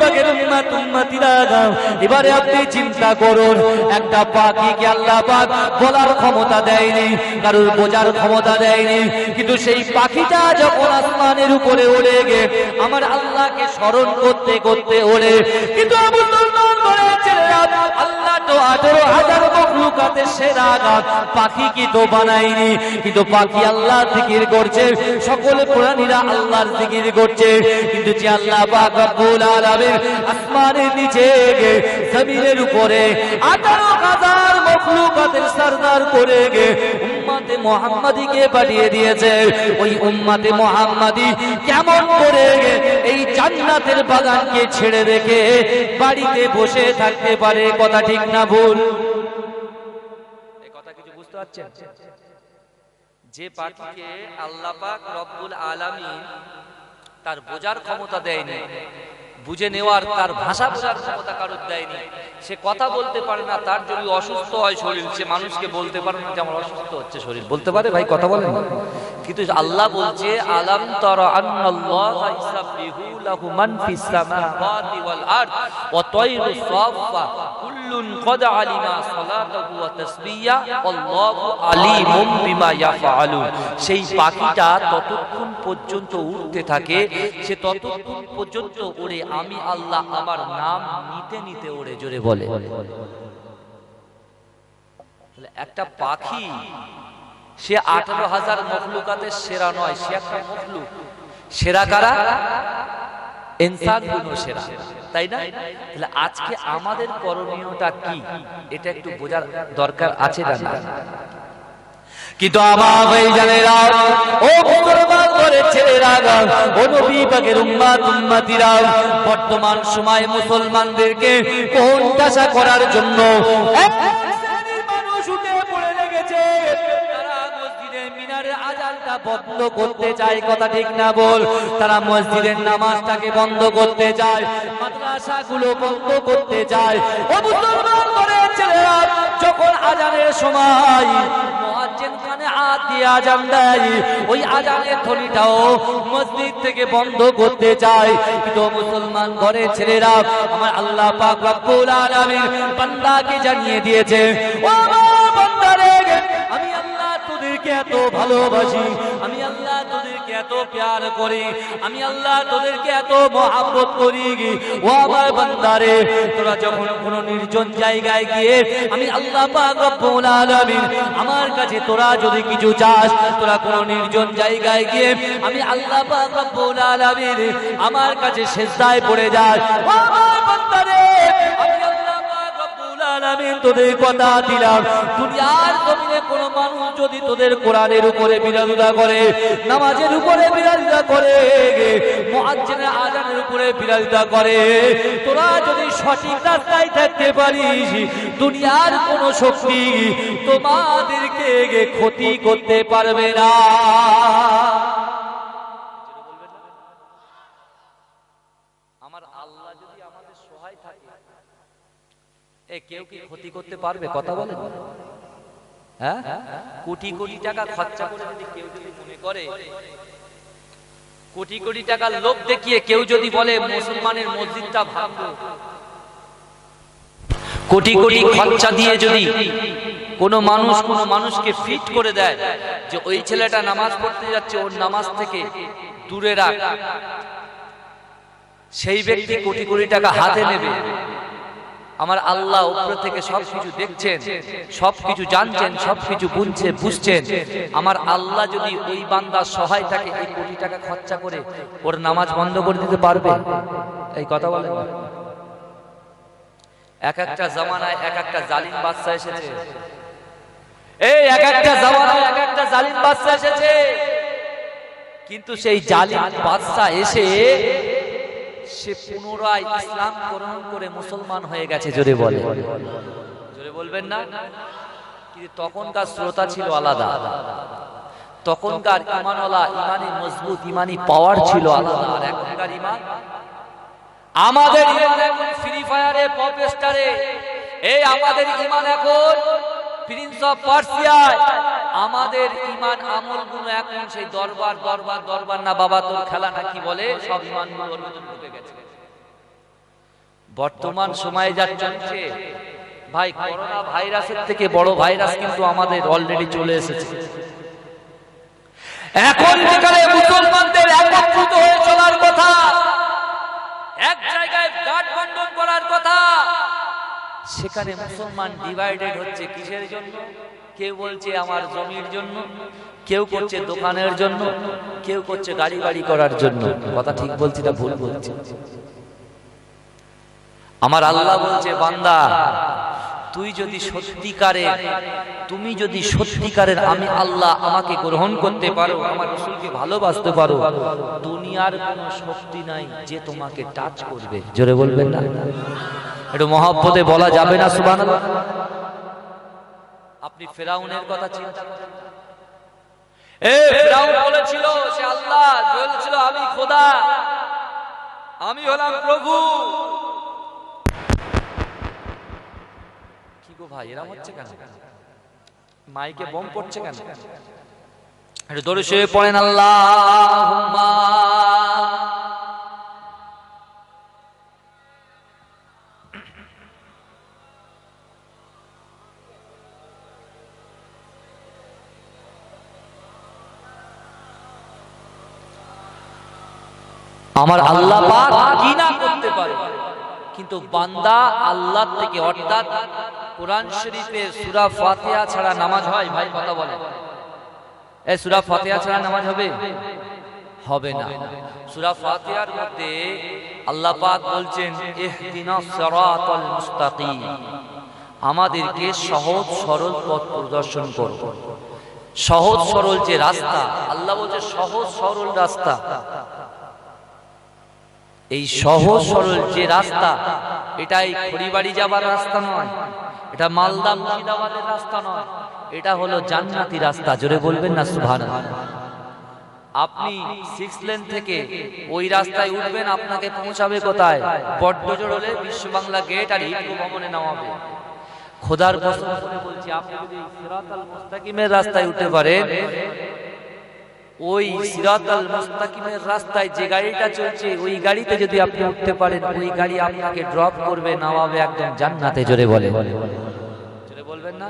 পাকের উম্মতিরা, এবারে আপনি চিন্তা করুন, একটা পাখিকে আল্লাহ পাক বলার ক্ষমতা দেয়নি, কারোর বোঝার ক্ষমতা দেয়নি, কিন্তু সেই পাখিটা যখন আসমানের উপরে ওড়ে গে আমার আল্লাহকে স্মরণ করতে করতে ওড়ে, কিন্তু আল্লাহ তো 18,000 মখলুকাতের সেরা পাখি কি তো বানায়নি, কিন্তু পাখি আল্লাহ জিকির করছে, সকল প্রাণীরা আল্লাহর জিকির করছে, কিন্তু যে আল্লাহ পাক রব্বুল আলামিন আসমানের নিচে জমিনের উপরে 18,000 মখলুকাতের সরদার করে গে উম্মতে মুহাম্মাদীকে পাঠিয়ে দিয়েছে, ওই উম্মতে মুহাম্মাদী কেমন করে এই জান্নাতের বাগানকে ছেড়ে রেখে বাড়িতে বসে থাকতে পারে? কথা ঠিক না ভুল? এই কথা কিছু বুঝতে পারছেন? যে পাখিকে আল্লাহ পাক রব্বুল আলামিন তার বোঝার ক্ষমতা দেয়নি, বুঝে নেওয়ার, তার ভাষা বোঝার ক্ষমতা কারোর দেয়নি, সে কথা বলতে পারে না, তার যদি অসুস্থ হয় শরীর, সে মানুষকে বলতে পারে না যে আমার অসুস্থ হচ্ছে শরীর, বলতে পারে? ভাই কথা বলেন। কিন্তু আল্লাহ বলছে আলাম তারা আন্নাল্লাহা ইসাববিহু লাহু মান ফিস সামাওয়াতি ওয়াল আরদ ওয়া তায়রু সাফফা কুল্লুন ক্বাদ আলিমা সালাতাহু ওয়া তাসবিহা আল্লাহু আলিমুম বিমা ইয়াফআলুন। সেই পাখিটা ততক্ষণ পর্যন্ত উড়তে থাকে, সে ততক্ষণ পর্যন্ত ওড়ে আমি আল্লাহ আমার নাম নিতে নিতে ওড়ে। জোরে বলে। একটা পাখি সে 18,000 মখলুকাতের সেরা নয়, সে একটা মখলুক। সেরা কারা? ইনসানগুলো সেরা, তাই না? তাহলে আজকে আমাদের করণীয়টা কি, এটা একটু বোঝার দরকার আছে না? কিন্তু আমার ভাইজানেরা, ও মুসলমান করে ছেলেরা, ও নবী পাকের উম্মতিরা, বর্তমান সময় মুসলমানদেরকে কোণঠাসা করার জন্য মানুষ উঠে পড়ে লেগেছে, তারা মসজিদের মিনারের আযানটা বন্ধ করতে চায়। কথা ঠিক না বল? তারা মসজিদের নামাজটাকে বন্ধ করতে চায়, মাদ্রাসাগুলো বন্ধ করতে চায়। ও মুসলমান করে ছেলেরা, যখন আযানের সময় মুয়াজ্জিন কানে হাত দিয়ে আযান দেয়, ওই আযানের ধ্বনিটাও মসজিদ থেকে বন্ধ করতে চায়। কিন্তু মুসলমান ঘরের ছেলেরা, আমার আল্লাহ পাক রব্বুল আলামিন বান্দাকে জানিয়ে দিয়েছে, ও আমার বান্দারে, আমি আল্লাহ তোদেরকে এত ভালোবাসি, আমি আল্লাহ তোদেরকে এত প্যার করি, আমি আল্লাহ তোদেরকে এত মহব্বত করি। ও আমার বান্দারে, তোরা যখন কোনো নির্জন জায়গায় গিয়ে আমি আল্লাহ পাক রব্বুল আলামিন আমার কাছে তোরা যদি কিছু চাস, তোরা কোনো নির্জন জায়গায় গিয়ে আমি আল্লাহ পাক রব্বুল আলামিন আমার কাছে সিজদায় পড়ে যাস। ও আমার বান্দারে, আমি আল্লাহ পাক রব্বুল আলামিন তোদের কথা দিলাম, দুনিয়ার জমিনে কোনো মানুষ যদি তোদের কোরআনের উপরে বিরোধিতা করে, নামাজের উপরে বিরোধিতা করে, মুয়াজ্জিনের আযানের উপরে বিরোধিতা করে, তোরা যদি সঠিক রাস্তায় থাকতে পারিস, দুনিয়ার কোনো শক্তি তোমাদেরকে ক্ষতি করতে পারবে না। আমার আল্লাহ যদি আমাদের সহায় থাকে, কেউ কি ক্ষতি করতে পারবে? কথা বলেন। হ্যাঁ, কোটি কোটি টাকা খরচা করে যদি কেউ যদি মনে করে, কোটি কোটি টাকার লোভ দেখিয়ে কেউ যদি বলে মুসলমানের মসজিদটা ভাঙবো, কোটি কোটি খরচা দিয়ে যদি কোনো মানুষকে ফিট করে দেয় যে ওই ছেলেটা নামাজ পড়তে যাচ্ছে, ওর নামাজ থেকে দূরে রাখ, সেই ব্যক্তি কোটি কোটি টাকা হাতে নেবে। আমার আল্লাহ উপর থেকে সবকিছু দেখছেন, সবকিছু জানছেন, সবকিছু বুঝছেন। আমার আল্লাহ যদি ওই বান্দার সহায় থাকে, এই কোটি টাকা খরচা করে ওর নামাজ বন্ধ করে দিতে পারবে? এই কথা বলে। এক একটা জামানায় এক একটা জালিম বাদশা এসেছে, এই এক একটা জামানায় এক একটা জালিম বাদশা এসেছে, কিন্তু সেই জালিম বাদশা এসে সে পুনরায় ইসলাম গ্রহণ করে মুসলমান হয়ে গেছে। জোরে বলে, জোরে বলবেন না? কিন্তু তখনকার শ্রোতা ছিল আলাদা, তখনকার ঈমানওয়ালা, ঈমানি মজবুত, ঈমানি পাওয়ার ছিল আলাদা। আর এখনকার ঈমান, আমাদের ঈমান এখন ফ্রি ফায়ারে, পপস্টারে, এই আমাদের ঈমান এখন প্রিন্স অফ পার্সিয়ায়। আমাদের ঈমান আমলগুলো এখন সেই দরবার দরবার দরবার না, বাবা তোর খেলা না কি বলে, সব ঈমানগুলো ঢুকে গেছে। বর্তমান সময়ে যা চলছে ভাই, করোনা ভাইরাসের থেকে বড় ভাইরাস কিন্তু আমাদের অলরেডি চলে এসেছে। এখন যেখানে মুসলমানদের একত্রিত হয়ে চলার কথা, এক জায়গায় গাঠবন্ধন করার কথা, সেখানে মুসলমান ডিভাইডেড হচ্ছে কিসের জন্য? কেউ বলছে আমার জমির জন্য, কেউ করছে দোকানের জন্য, কেউ করছে গাড়ি বাড়ি করার জন্য। কথা ঠিক বলছি না ভুল বলছি? আমার আল্লাহ বলছে, বান্দা তুমি যদি সত্যিকারের আমি আল্লাহ আমাকে গ্রহণ করতে পারো, আমার রাসূলকে ভালোবাসতে পারো, দুনিয়ার কোনো শক্তি নাই যে তোমাকে টাচ করবে। জোরে বলবেন না? একটু মহব্বতে বলা যাবে না সুবহানাল্লাহ? আপনি ফেরাউনের কথা চিন্তা করেন। ফেরাউন বলেছিল সে আল্লাহ, বলেছিল আমি খোদা, আমি হলাম প্রভু। কি গো ভাই, এরকম হচ্ছে কেন? মাইকে বোম পড়ছে কেন? একটু দরুদ শরীফ পড়েন আল্লাহুম্মা। আমার আল্লাহ পাক কি না করতে পারে, কিন্তু বান্দা আল্লাহ থেকে, অর্থাৎ কোরআন শরীফের সূরা ফাতিহা ছাড়া নামাজ হয়? ভাই কথা বলেন, এই সূরা ফাতিহা ছাড়া নামাজ হবে? হবে না। সূরা ফাতিহার মধ্যে আল্লাহ পাক বলছেন ইহদিনাস সিরাতাল মুস্তাকিম, আমাদেরকে সহজ সরল পথ প্রদর্শন করো। সহজ সরল যে রাস্তা, আল্লাহ বলছে সহজ সরল রাস্তা। এই সহজ সরল যে রাস্তা, এটাই খড়িবাড়ি যাবার রাস্তা নয়, এটা মালদা মুর্শিদাবাদের রাস্তা নয়, এটা হলো জান্নাতি রাস্তা। জোরে বলবেন না সুবহানাল্লাহ? আপনি 6 লেন থেকে ওই রাস্তায় উঠবেন, আপনাকে পৌঁছাবে কোথায়? বড্ডজোর হলে বিশ্ব বাংলা গেট আর হিন্দু ভবনে নামাবে। খোদার কসম করে বলছি, আপনি যদি সিরাতাল মুস্তাকিমের রাস্তায় উঠতে পারেন, ওই সিরাতাল মুস্তাকিমের রাস্তায় যে গাড়িটা চলছে, ওই গাড়িতে যদি আপনি উঠতে পারেন, ওই গাড়ি আপনাকে ড্রপ করবে, নামাবে একদম জান্নাতে। জোরে বলে, জোরে বলবেন না?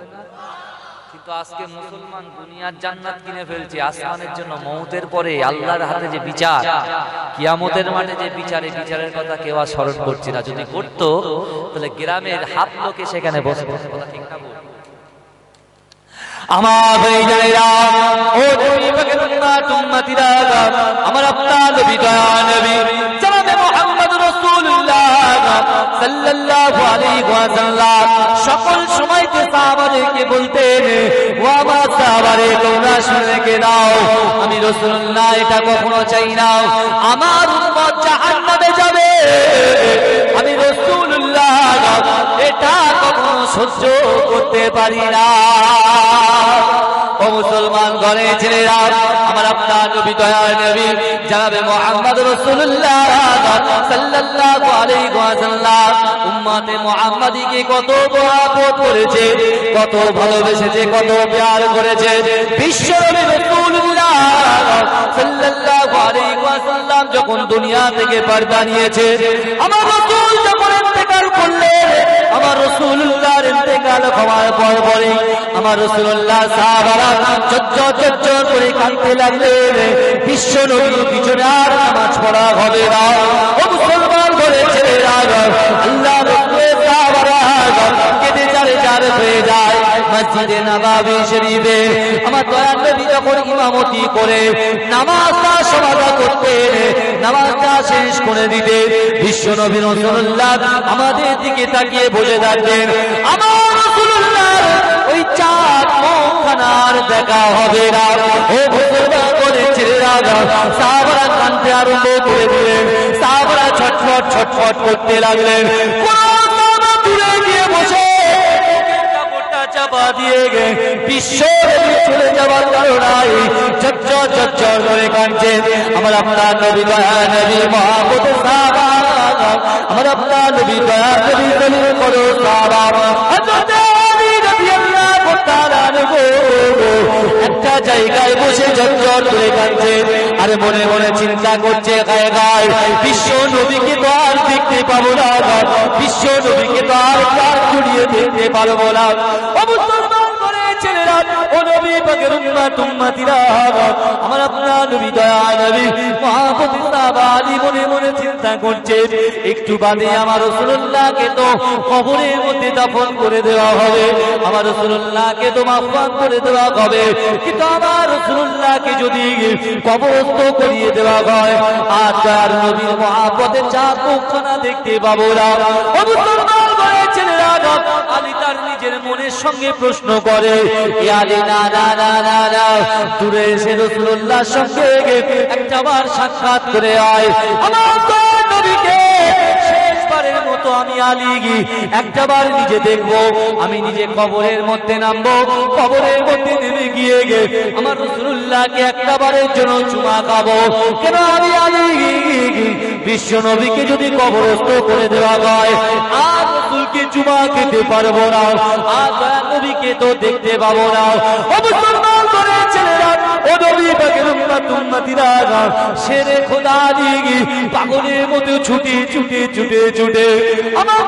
কিন্তু আজকে মুসলমান দুনিয়ার জান্নাত কিনে ফেলছে আসমানের জন্য। মওতের পরে আল্লাহর হাতে যে বিচার, কিয়ামতের মাঠে যে বিচারের কথা কেউ আর স্মরণ করছে না। যদি করতো তাহলে গ্রামের হাত লোকে সেখানে বসে বসে, কথা ঠিক না? আমার ভাইজানেরা, ও নবী পাকের উম্মতিরা, আমার আপনার নবী দয়া নবী জনাবে মুহাম্মদ রাসূলুল্লাহ সাল্লাল্লাহু আলাইহি ওয়াসাল্লাম সকল সময়তে সাহাবাদেরকে বলতেন, ও আমার সাহাবারে তোমরা শুনে কে নাও, আমি রাসূলুল্লাহ এটা কখনো চাই না আমার উম্মত জাহান্নামে যাবে, আমি রাসূলুল্লাহ এটা কখনো সহ্য করতে পারি না। ও মুসলমান ঘরে ছেলেরা, আমার আপনার নবী দয়ার নবী জনাবে মুহাম্মদ রাসূলুল্লাহ সাল্লাল্লাহু আলাইহি ওয়াসাল্লাম উম্মতে মুহাম্মাদীকে কত মহব্বত করেছে, কত ভালোবেসেছে, কত প্যার করেছে। বিশ্বনবী রাসূলুল্লাহ সাল্লাল্লাহু আলাইহি ওয়াসাল্লাম যখন দুনিয়া থেকে পর্দা নিয়েছে, আমার রাসূল যখন ইন্তেকাল করলেন, আমার রাসূলুল্লাহর ইন্তেকাল হওয়ার পর পরে আমার রাসূলুল্লাহ সাহাবারা চচ্চর করে কাঁদতে লাগলেন। বিশ্ব নবীর পিছনে আর নামাজ পড়া হবে না। ও মুসলমান বলেছে, আল্লাহ রাসূলের সাহাবারা কেঁদে জারে হয়ে যায় মসজিদে নববী শরীফে। আমার দয়ার নবী যখন ইমামতি করে নামাজটা সমাধা করতেন, নামাজটা শেষ করে দিতে বিশ্ব নবী রাসূলুল্লাহ আমাদের দিকে তাকিয়ে বসে থাকতেন, আমার রাসূলুল্লাহ ওই চাঁদ মুখখানার দেখা হবে না। ও মুসলমান করে ছেলেরা, সাহাবারা কাঁদতে আরম্ভ করে দিলেন, সাহাবারা ছটফট করতে লাগলেন। দূরে গিয়ে বসে কাপড়টা চাপা দিয়ে গে বিশ্ব চলে যাওয়ার কারণে চচ্চর করে কাঁদছে। আমার আপনার নবী দয়া নবী মুহাম্মদ সাহাবা, আমার আপনার নবী দয়া নবী দলিল করো সাহাবা। একটা জায়গায় বসে ঝরঝর করে কাঁদছে, আর মনে মনে চিন্তা করছে গায়ে গায়ে বিশ্ব নবীকে তো আর দেখতে পাবো না, বিশ্ব নবীকে তো আর কার জড়িয়ে দেখতে পারবো না। ও মুসলমান করে ছেলেরা, ও নবী পাকের উম্মত উম্মতিরা, আমার আপনার নবী দয়া নবী মহাপতি সাহাবাদি মনে মনে চিন্তা করছে একটু বাদে আমার রাসূলুল্লাহকে তো কবরের মধ্যে দাফন করে দেওয়া হবে, আমার রাসূলুল্লাহকে তো মাফান করে দেওয়া হবে, কিন্তু আমার রাসূলুল্লাহকে যদি কবরস্থ করিয়ে দেওয়া হয় আর তার নবীর মহাপতের চাঁদ মুখখানা দেখতে পাবো না। ও মুসলমান করে ছেলেরা, আলী তার নিজের মনের সঙ্গে প্রশ্ন করে, এ আলী না না না না না, দূরে এসে রাসূলুল্লাহর সঙ্গে একটাবার সাক্ষাৎ করে আয়, আমার নবীকে শেষবারের মতো আমি আলী একটাবার নিজে দেখবো, আমি নিজে কবরের মধ্যে নামবো, কবরের মধ্যে নেমে গিয়ে আমার রাসূলুল্লাহকে একটাবারের জন্য চুমা খাবো। কেন আমি আলী বিশ্ব নবীকে যদি কবরস্থ করে দেওয়া হয় আর রাসূলকে চুমা খেতে পারবো না, আর দয়ার নবীকে তো দেখতে পাবো না। ও মুসলমান করে ছেলেরা, ও নবী পাকের উম্মত উম্মতিরা, শেরে খোদা দিগি পাগলের মতো ছুটে ছুটে ছুটে ছুটে আমার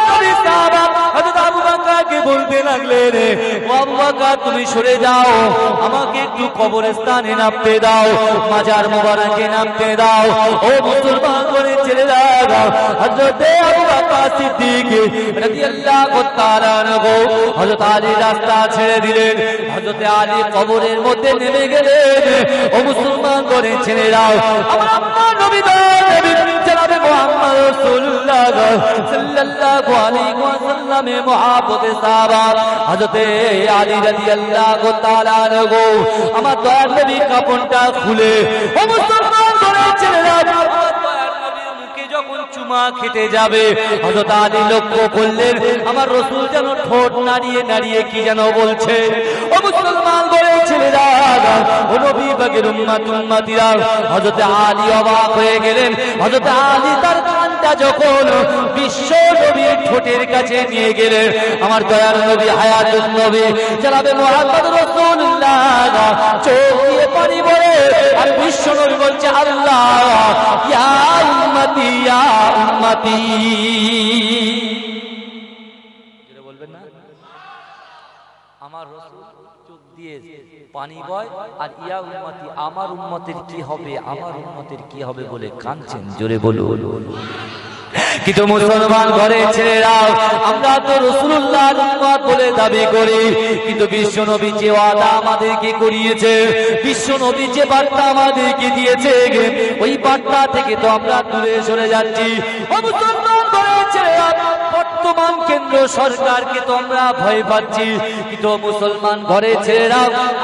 নবী সাহাবা হযরত আবু বকরকে বলতে লাগলেন, ও আবু বকর তুমি সরে যাও, আমাকে একটু কবরস্থানে নামতে দাও, মাজার মোবারকে নামতে দাও। ও মুসলমান করে ছেলেরা, হযরত আবু বকর সিদ্দিক রাদিয়াল্লাহু তাআলা আনহু হযরত আলী রাস্তা ছেড়ে দিলেন, হযরত আলী কবরের মধ্যে নেমে গেলেন। ও মুসলমান করে ছেলেরা, আমার আপনার নবী জনাবে মুহাম্মদ রাসূলুল্লাহ সাল্লাল্লাহু আলাইহি ওয়াসাল্লামের মহাপতে সাহাবা হযরত আলী রাদিয়াল্লাহু তাআলা আনহু আমার দয়ার নবী কাপড়টা খুলে, ও মুসলমান করে ছেলেরা, যখন চুমা খেতে যাবে হযরত আলী লক্ষ্য করলেন আমার রাসূল যেন ঠোঁট নাড়িয়ে নাড়িয়ে কি যেন বলছে। ও মুসলমান করে ছেলেরা, ও নবী পাকের উম্মত উম্মতিরা, হযরত আলী অবাক হয়ে গেলেন। হযরত আলী তার কানটা যখন বিশ্ব নবীর ঠোঁটের কাছে নিয়ে গেলেন, আমার দয়ার নবী হায়াতুন নবী জনাবে মুহাম্মদ রাসূলুল্লাহ চোখ দিয়ে পানি পড়ে আর বিশ্ব নবী বলছে, আল্লাহ ইয়া উম্মতি ইয়া উম্মতি, যেটা বলবেন না, আমার রাসূল চোখ দিয়ে পানি বয় আর ইয়া উম্মতি আমার উম্মতের কি হবে, আমার উম্মতের কি হবে বলে কাঁদছেন। জোরে বলুন। কিন্তু মুসলমান ঘরে ছেলেরা, আমরা তো রাসূলুল্লাহর উম্মত বলে দাবি করি, কিন্তু বিশ্ব নবী যে ওয়াদা আমাদেরকে করিয়েছে, বিশ্ব নবী যে বার্তা আমাদেরকে দিয়েছে, ওই বার্তা থেকে তো আমরা দূরে সরে যাচ্ছি। ও মুসলমান ঘরে ছেলেরা, বর্তমান কেন্দ্র সরকারকে তো আমরা ভয় পাচ্ছি, কিন্তু মুসলমান ঘরে ছেলেরা,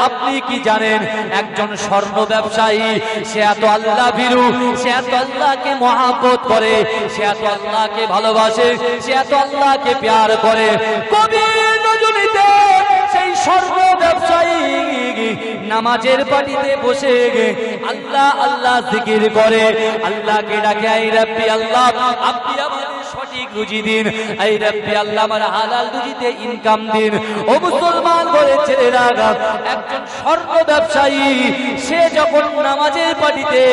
আপনি কি জানেন একজন স্বর্ণ ব্যবসায়ী সে এত আল্লাহ ভীরু, সে এত আল্লাহকে মহব্বত করে, সে এত আল্লাহকে ভালোবাসে, সে এত আল্লাহকে প্যার করে। কবি নজরুলতে সেই স্বর্ণ ব্যবসায়ী নামাজের পাটিতে বসে আল্লাহ আল্লাহ জিকির করে, আল্লাহকে ডাকে, আই রাব্বি আল্লাহ আপনি আমাদের সঠিক রুজি দিন, আই রাব্বি আল্লাহ আমার হালাল রুজিতে ইনকাম দিন। ও মুসলমান করে ছেলেরা, একজন স্বর্ণ ব্যবসায়ী সে যখন নামাজের পাটিতে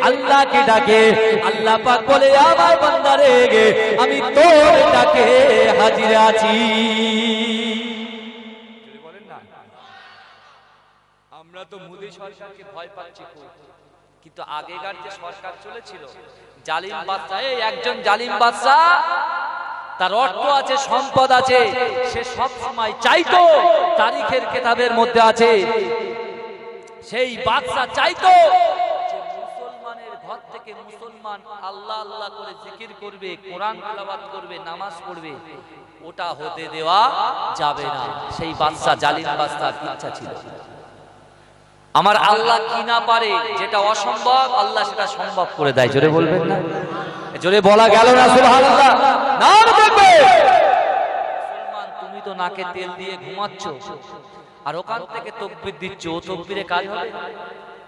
আল্লাহকে ডাকে, আল্লাহ পাক বলে, আমার বান্দারে আমি তোর ডাকে হাজির আছি। আমরা তো মোদী সরকারকে ভয় পাচ্ছি খুব, কিন্তু আগেকার যে সরকার চলেছিল জালিম বাদশা, একজন জালিম বাদশা তার অর্থ আছে, সম্পদ আছে, সে সব সময় চাইতো, তারিখের কিতাবের মধ্যে আছে, সেই বাদশা চাইতো যে মুসলমানের ঘর থেকে মুসলমান আল্লাহ আল্লাহ করে জিকির করবে, কোরআন তেলাওয়াত করবে, নামাজ পড়বে, ওটা হতে দেওয়া যাবে না। সেই বাদশা জালিম বাদশার ইচ্ছা ছিল, আমার আল্লাহ কি না পারে, যেটা অসম্ভব আল্লাহ সেটা সম্ভব করে দেয়। জোরে বলবেন না? জোরে বলা গেল না সুবহানাল্লাহ? নাম দেখবে মুসলমান, তুমি তো নাকে তেল দিয়ে ঘুমাচ্ছ আর ওখান থেকে তাকবীর দিচ্ছ, ও তাকবীরে কাজ হবে?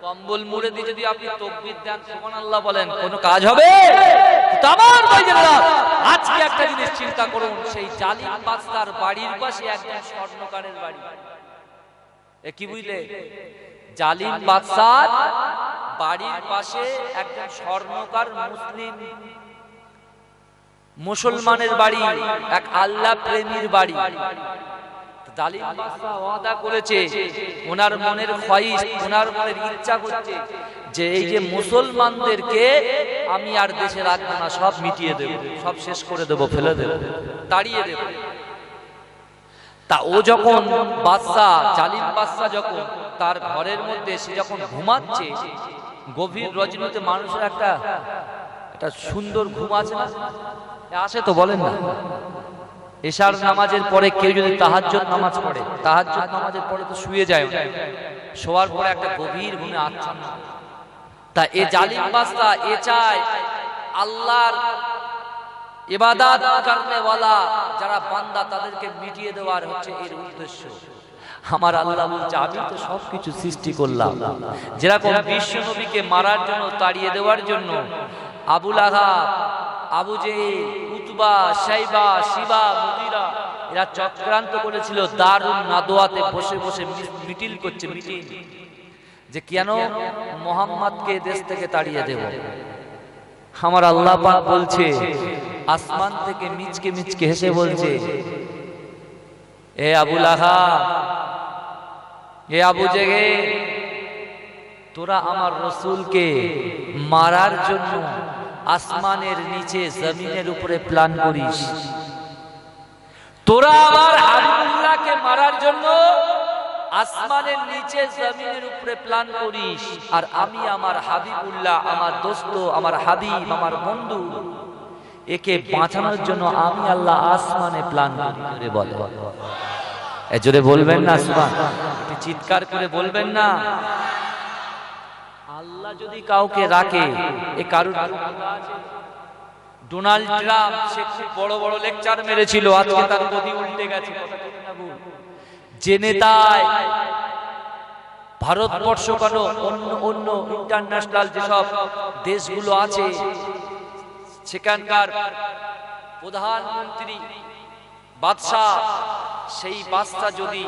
কম্বল মুড়ে দিয়ে যদি আপনি তাকবীর দেন, সুবহানাল্লাহ বলেন, কোনো কাজ হবে? তামাম ভাইজানেরা, আজকে একটা জিনিস চিন্তা করুন, সেই জালিম বাদশার বাড়ির পাশে একজন স্বর্ণকারের বাড়ি। এ কি বুঝলে? জালিম বাদশার বাড়ির পাশে একজন স্বর্ণকার মুসলমানের বাড়ি, এক আল্লাহ প্রেমীর বাড়ি। জালিম বাদশা ওয়াদা করেছে, ওনার মনের খয়েশ, ওনার মনের ইচ্ছা করছে যে এই যে মুসলমানদেরকে আমি আর দেশে রাখবো না, সব মিটিয়ে দেব, সব শেষ করে দেব, ফেলে দেব, তাড়িয়ে দেব। তা ও যখন বাদশা, জালিম বাদশা যখন তার ঘরের মধ্যে সে যখন ঘুমাচ্ছে, গভীর রজনীতে মানুষের একটা সুন্দর ঘুম আছে না, আসে তো বলেন না? এশার নামাজের পরে কেউ যদি তাহাজ্জুদ নামাজ পড়ে, তাহাজ্জুদ নামাজের পরে তো শুয়ে যায়, শোয়ার পরে একটা গভীর ঘুমে আচ্ছন্ন। তা এ জালিম বাদশা এ চায় আল্লাহর ইবাদত করনে ওয়ালা যারা বান্দা তাদেরকে মিটিয়ে দেওয়ার হচ্ছে এর উদ্দেশ্য। আমার আল্লাহ বলছে আমি তো সবকিছু সৃষ্টি করলাম, যেরকম বিশ্ব নবীকে মারার জন্য, তাড়িয়ে দেওয়ার জন্য আবু লাহাব, আবু জেহেল, উতবা, শাইবা, শিবা, মুগীরা এরা চক্রান্ত করেছিল। দারুন নাদওয়াতে বসে বসে মিটিল করছে, মিটিং, যে কেন মুহাম্মদকে দেশ থেকে তাড়িয়ে দেব। আমার আল্লাহ পাক বলছে, আসমান থেকে মিচকে মিচকে হেসে বলছে, এ আবু লাহাব, এ আবু জেহেল, তোরা আমার রসুলকে মারার জন্য আসমানের নিচে জমিনের উপরে প্ল্যান করিস, তোরা আমার হাবিবুল্লাহকে মারার জন্য আসমানের নিচে জমিনের উপরে প্ল্যান করিস, আর আমি আমার হাবিবুল্লাহ, আমার দোস্ত, আমার হাবিব, আমার বন্ধু, একে বাঁচানোর জন্য আমি আল্লাহ আসমানে প্ল্যান করি। বলে জোরে বলবেন না সুবহান, একটু চিৎকার করে বলবেন না। আল্লাহ যদি কাউকে রাখে, এ কারণ ডোনাল্ড ট্রাম্প সে খুব বড় বড় লেকচার মেরেছিল, আজকে তার গদি উল্টে গেছে। যে নেতায় ভারতবর্ষ কেন অন্য ইন্টারন্যাশনাল যেসব দেশগুলো আছে সেখানকার প্রধানমন্ত্রী, বাদশাহ, সেই বাদশা যদি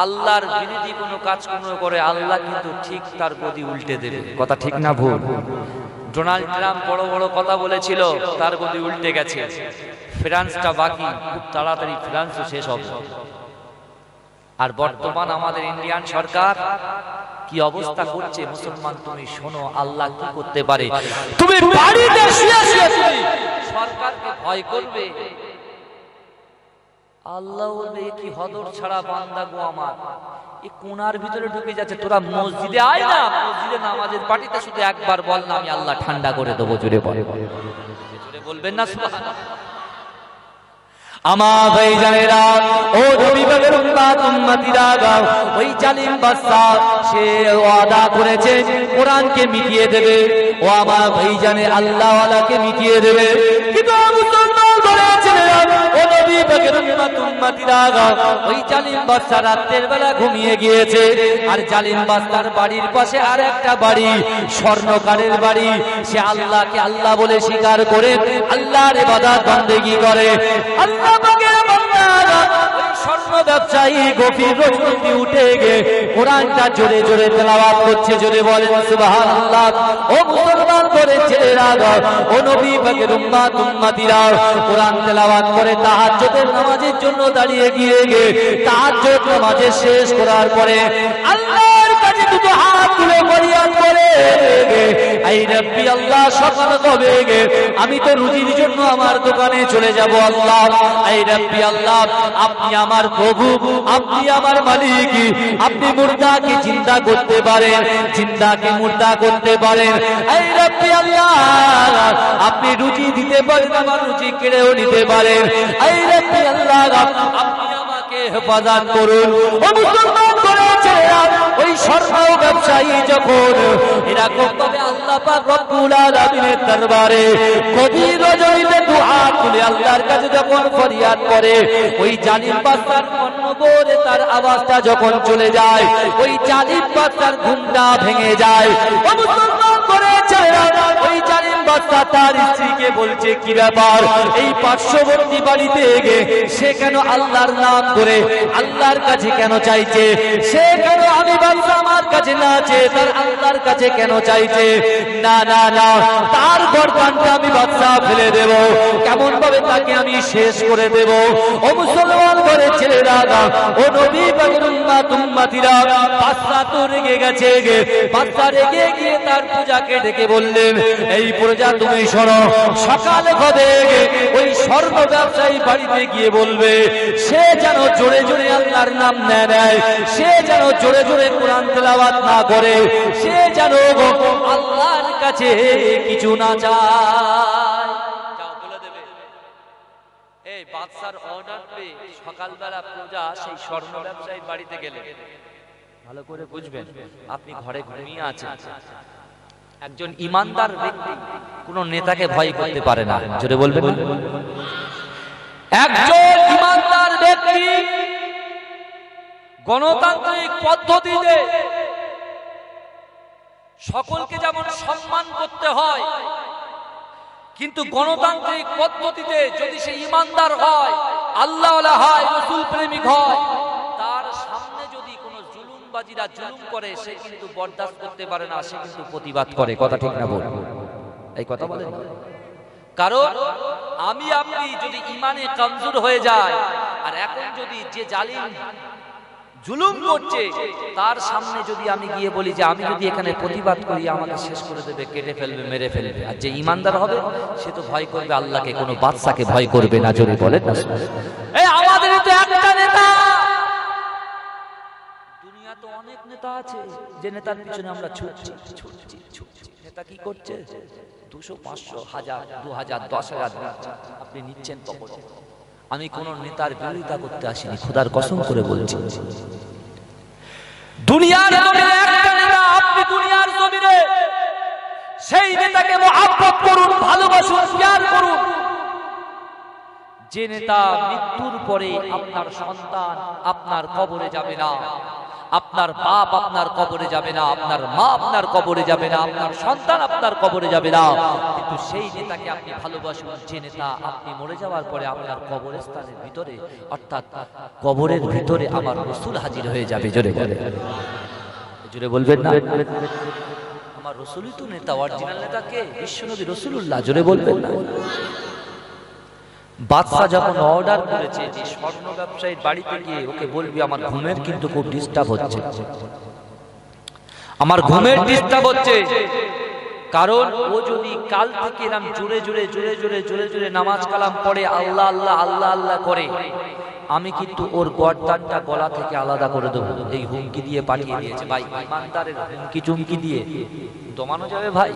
আল্লাহর বিরোধী কোনো কাজ করে, আল্লাহ কিন্তু ঠিক তার গদি উল্টে দেবে। কথা ঠিক না ভুল? ডোনাল্ড ট্রাম্প বড় বড় কথা বলেছিল, তার গদি উল্টে গেছে। ফ্রান্সটা বাকি, খুব তাড়াতাড়ি ফ্রান্সও শেষ হবে। আর বর্তমান আমাদের ইন্ডিয়ান সরকার কি অবস্থা করছে, মুসলমান তুমি শোনো, আল্লাহ কি করতে পারে। তুমি বাড়িতে শুয়ে শুয়ে তুমি সরকারকে ভয় করবে, আল্লাহ বলবে কি হদর ছাড়া বান্দা গো আমার, এই কোনার ভিতরে ঢুকে যাচ্ছে, তোরা মসজিদে আয় না, মসজিদে নামাজের পার্টিতে শুধু একবার বল না, আমি আল্লাহ ঠান্ডা করে দেবো। জোরে বলবেন না সুবহানাল্লাহ। আমার ভাইজানেরা, ও নবী পাকের উম্মতিরা, ওই জালিম বাদশা সে ওয়াদা করেছে কোরআনকে মিটিয়ে দেবে, ও আমার ভাইজানে আল্লাহ ওয়ালাকে মিটিয়ে দেবে। কিন্তু মুসলমান বলেছেন, ও নবী পাকের উম্মতিরা, ওই জালিম বাদশা রাতের বেলা ঘুমিয়ে গিয়েছে, আর জালিম বাদশার বাড়ির পাশে আর একটা বাড়ি, স্বর্ণকারের বাড়ি। সে আল্লাহকে আল্লাহ বলে স্বীকার করে আল্লাহর ইবাদত বন্দেগী করে। আল্লাহ পাকের বান্দারা ওই স্বর্ণ ব্যবসায়ী গভীর রজনীতে উঠে গিয়ে কোরআনটা জোরে জোরে তেলাওয়াত করছে। জোরে বলেন সুবহানাল্লাহ। ও মুসলমান করে ছেলেরা, ও নবী পাকের উম্মতিরা, কোরআন তেলাওয়াত করে তাহাজ্জুদের নামাজের জন্য দাঁড়িয়ে গিয়ে তাহাজ্জুদ নামাজ শেষ করার পরে আল্লাহর কাছে দুটো হাত তুলে ফরিয়াদ করে, আই রব্বি আল্লাহ, সকাল হবে, আমি তো রুজির জন্য আমার দোকানে চলে যাব। আল্লাহ, আই রব্বি আল্লাহ, আপনি আমার প্রভু, আপনি আমার মালিক, আপনি মুর্দাকে জিন্দা করতে পারেন, জিন্দাকে মুর্দা করতে পারেন। আই রব্বি আল্লাহ, আপনি রুজি দিতে পারেন, আমার রুজি কেড়েও নিতে পারেন। আই রব্বি আল্লাহ, আপনি আমাকে হেফাজত করুন। ও মুসলমান করেছে, ওই স্বর্ণ ব্যবসায়ী যখন এরকম ভাবে আল্লাহ পাক রব্বুল আলামিনের দরবারে গভীর রজনীতে দুআ তুলে আল্লাহর কাছে যখন ফরিয়াদ করে, ওই জালিম বাদশার কর্ণগোরে তার আওয়াজটা যখন চলে যায়, ওই জালিম বাদশার ঘুমটা ভেঙে যায়। ও মুসলমান করেছে, ওই জালিম বাচ্চা তার স্ত্রীকে বলছে কি ব্যাপার, এই পার্শ্ববর্তী বাড়িতে সে কেন আল্লাহর নাম করে আল্লাহর কাছে কেন চাইছে, সে কেন আমি বাচ্চা আমার কাছে না চেয়ে তার আল্লাহর কাছে কেন চাইছে? না না না, তার গর্দানটা আমি বাচ্চা ফেলে দেব, কেমন ভাবে তাকে আমি শেষ করে দেব। ও মুসলমান ঘরের ছেলেরা, ও নবী পাকের উম্মতিরা, বাচ্চা তো রেগে গেছে, বাচ্চা রেগে গিয়ে তার পূজাকে ডেকে বললেন, এই প্রজা তুমি শোনো, সকাল হবে ওই স্বর্ণ ব্যবসায়ী বাড়িতে গিয়ে বলবে সে যেন জোরে জোরে আল্লাহর নাম নেয়, সে যেন জোরে জোরে কোরআন তেলাওয়াত না করে, সে যেন আল্লাহর কাছে কিছু না চায়। যাও বলে দেবে। এই বাদশার অর্ডার পেয়ে সকালবেলা প্রজা সেই স্বর্ণ ব্যবসায়ীর বাড়িতে গেলে, ভালো করে বুঝবেন, আপনি ঘরে ঘুমিয়ে আছেন, একজন ইমানদার ব্যক্তি কোন নেতাকে ভয় করতে পারে না, জোরে বলবেন। একজন ইমানদার ব্যক্তি গণতান্ত্রিক পদ্ধতিতে সকলকে যেমন সম্মান করতে হয়, কিন্তু গণতান্ত্রিক পদ্ধতিতে যদি সে ইমানদার হয়, আল্লাহওয়ালা হয়, রাসূল প্রেমিক হয়, তার সামনে যদি কোনো জুলুমবাজিরা জুলুম করে সে কিন্তু বরদাস্ত করতে পারে না, সে কিন্তু প্রতিবাদ করে। কথা ঠিক না বল? এই কথা বলেন। কারণ আমি আপনি যদি ইমানে কমজোর হয়ে যায়, আর এখন যদি যে জালিম জুলুম করছে তার সামনে যদি আমি গিয়ে বলি যে আমি যদি এখানে প্রতিবাদ করি আমাকে শেষ করে দেবে, কেটে ফেলবে, মেরে ফেলবে, আর যে ইমানদার হবে সে তো ভয় করবে আল্লাহকে, কোনো বাদশাকে ভয় করবে না, জোরে বলেন না। এই আমাদের তো একটা নেতা, দুনিয়া তো অনেক নেতা আছে যে নেতার পিছনে আমরা ছুটছি। নেতা কি করছে? 200, 500, 1000, 2000, 10,000 আপনি নিচ্ছেন তখন। আমি কোন নেতার বিরোধিতা করতে আসিনি, খোদার কসম করে বলছি। দুনিয়ার জমিনে একটা নেতা, আপনি দুনিয়ার জমিনে সেই নেতাকে মহব্বত করুন, ভালোবাসুন, প্যার করুন। যে নেতা মৃত্যুর পরে আপনার সন্তান আপনার কবরে যাবে না, আপনার বাপ আপনার কবরে যাবে না, আপনার মা আপনার কবরে যাবে না, আপনার সন্তান আপনার কবরে যাবে না, কিন্তু সেই নেতাকে আপনি ভালোবাসুন যে নেতা আপনি মরে যাওয়ার পরে আপনার কবরস্থানের ভিতরে, অর্থাৎ কবরের ভিতরে আমার রাসূল হাজির হয়ে যাবে। জোরে বলে, জোরে বলবেন না? আমার রাসূলই তো নেতা, অরিজিনাল নেতা কে? বিশ্বনবী রাসূলুল্লাহ। জোরে বলবেন না? বাদশা যখন অর্ডার করেছে যে স্বর্ণ ব্যবসায়ীর বাড়িতে গিয়ে ওকে বলবি আমার ঘুমের কিন্তু খুব ডিস্টার্ব হচ্ছে, আমার ঘুমের ডিস্টার্ব হচ্ছে, কারণ ও যদি কাল থেকে এরকম জোরে জোরে জোরে জোরে জোরে জোরে নামাজ কালাম পড়ে আল্লাহ আল্লাহ আল্লাহ আল্লাহ করে, আমি কিন্তু ওর গর্দানটা গলা থেকে আলাদা করে দেবো। এই হুমকি দিয়ে পাঠিয়ে দিয়েছে। ভাই, ইমানদারের হুমকি চুমকি দিয়ে দমানো যাবে ভাই?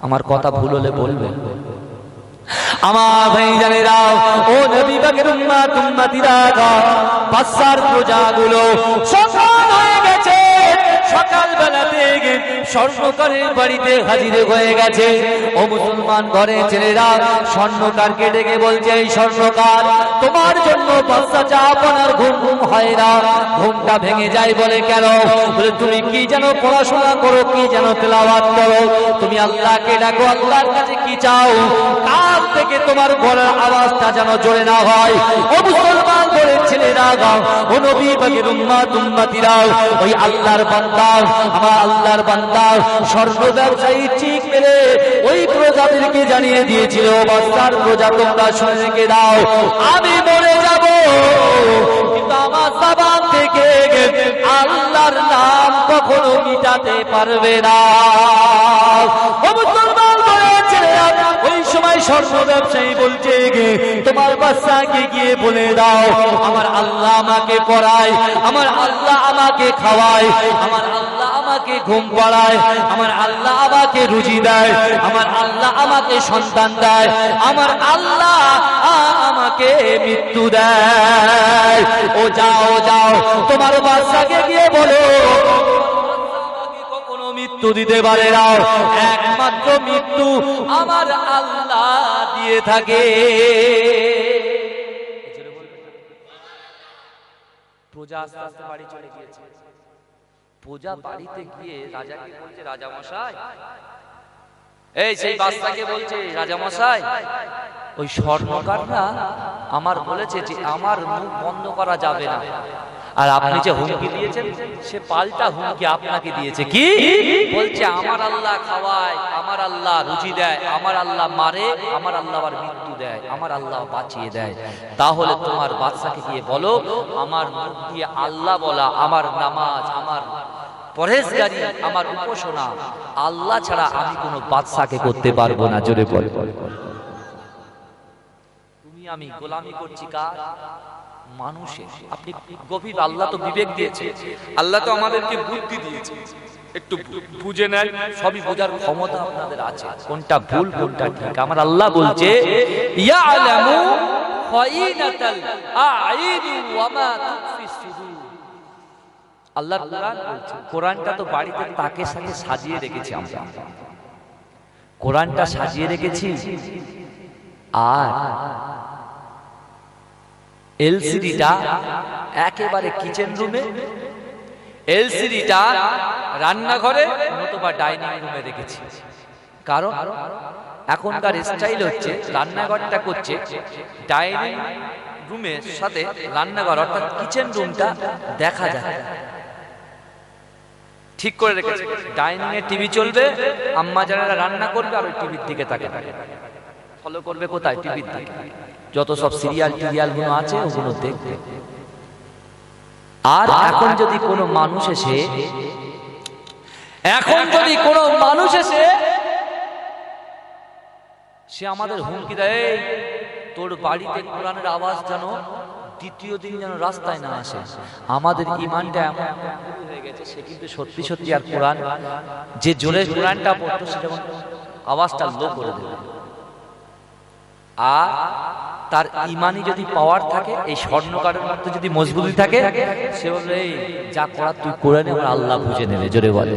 আমার কথা ভুল হলে বলবেন। আমার ভাইজানেরা, ও নবী পাকের উম্মতিরা, বাদশার প্রজাগুলো সকাল হয়ে গেছে, সকালবেলা থেকে স্বর্ণকারের বাড়িতে হাজির হয়ে গেছে। ও মুসলমান ঘরের ছেলেরা, স্বর্ণকারকে ডেকে বলছে, এই স্বর্ণকার, তোমার জন্য বাদশা চা আপনার ঘুম ঘুম হয় না, ঘুমটা ভেঙে যায়। বলে কেন? বলে তুমি কি যেন পড়াশোনা করো, কি যেন তেলাওয়াত করো, তুমি আল্লাহকে ডাকো, আল্লাহর কাছে কি চাও, কাল থেকে তোমার গলার আওয়াজটা যেন জোরে না হয়। ও মুসলমান ঘরের ছেলেরা, ও নবী পাকের উম্মতিরা, ওই আল্লাহর বান্দা, আমার আল্লাহর বান্দা স্বর্ণ ব্যবসায়ী ঠিক মেরে ওই প্রজাদেরকে জানিয়ে দিয়েছিল, বাদশার প্রজা তোমরা শুনে রেখে দাও, আমি মরে যাব কিন্তু আমার জবান থেকে আল্লাহর নাম কখনো মিটাতে পারবে না। ও মুসলমান ঘরের ছেলেরা, ওই সময় স্বর্ণ ব্যবসায়ী বলছে, তোমার বাচ্চাকে গিয়ে বলে দাও আমার আল্লাহ আমাকে পড়ায়, আমার আল্লাহ আমাকে খাওয়ায়, আমার আল্লাহ আমাকে ঘুম পাড়ায়, আমার আল্লাহ আমাকে রুজি দেয়, আমার আল্লাহ আমাকে সন্তান দেয়, আমার আল্লাহ আমাকে মৃত্যু দেয়। ও যাও যাও, তোমার বাচ্চাকে গিয়ে বলো কখনো মৃত্যু দিতে পারে না, একমাত্র মৃত্যু আমার আল্লাহ দিয়ে থাকে। প্রজা আস্তে আস্তে বাড়ি চলে গিয়েছে। প্রজা বাড়িতে গিয়ে রাজাকে বলছে, রাজা মশাই, এই সেই বাদশাকে বলছে, রাজামশাই ওই স্বর্ণকাররা আমার বলেছে যে আমার মুখ বন্ধ করা যাবে না, আর আপনি যে হুমকি দিয়েছেন সে পাল্টা হুমকি আপনাকে দিয়েছে। কি বলছে? আমার আল্লাহ খাওয়ায়, আমার আল্লাহ রুজি দেয়, আমার আল্লাহ মারে, আমার আল্লাহ আবার মৃত্যু দেয়, আমার আল্লাহ বাঁচিয়ে দেয়। তাহলে তোমার বাদশাকে গিয়ে বলো আমার মুখ দিয়ে আল্লাহ বলা, আমার নামাজ, আমার পরহেজগারি, আমার উপাসনা আল্লাহ ছাড়া আমি কোনো বাদশাকে করতে পারবো না। জোরে বল। তুমি আমি গোলামি করছি কার? মানুষের। আপনি গভীর, আল্লাহ তো বিবেক দিয়েছে, আল্লাহ তো আমাদেরকে বুদ্ধি দিয়েছে, একটু বুঝে নেন, সবই বোঝার ক্ষমতা আপনাদের আছে, কোনটা ভুল কোনটা ঠিক। আমার আল্লাহ বলছে ইয়ালামু খাইনাতাল আইনি ওয়া মা তুখফিস সুদূর। আল্লাহর কোরআন বলছে, কোরআনটা তো বাড়িতে তাকে সাথে সাজিয়ে রেখেছি আমরা, কোরআনটা সাজিয়ে রেখেছি। আর এলসিডিটা একেবারে কিচেন রুমে, এলসিডিটা রান্নাঘরে নতুবা ডাইনিং রুমে রেখেছি। কারণ এখনকার স্টাইল হচ্ছে রান্নাঘরটা করছে ডাইনিং রুমের সাথে, রান্নাঘর অর্থাৎ কিচেন রুমটা দেখা যায়। ঠিক করে রেখেছে, ডাইনিং এ টিভি চলবে, আম্মা যারা রান্না করবে আর ওই টিভির দিকে তাকাবে, ফলো করবে কোথায়? টিভির দিকে। যত সব সিরিয়াল টিরিয়াল গুলো আছে ওগুলো দেখবে। আর এখন যদি কোনো মানুষ এসে, সে আমাদের হুমকি দেয়, তোর বাড়িতে কোরআনের আওয়াজ যেন দ্বিতীয় দিন যেন রাস্তায় না আসে, আমাদের ঈমানটা এমন হয়ে গেছে, সে কিন্তু সত্যি সত্যি আর কোরআন, যে জোরে কোরআনটা পড়তো সেটা আওয়াজটা লো করে দেবে। আর তার ইমানি যদি পাওয়ার থাকে, এই স্বর্ণকারের মধ্যে যদি মজবুতি থাকে, সে বলবে এই যা করার তুই করে নে, আল্লাহ বুঝে নেবে। জোরে বলে।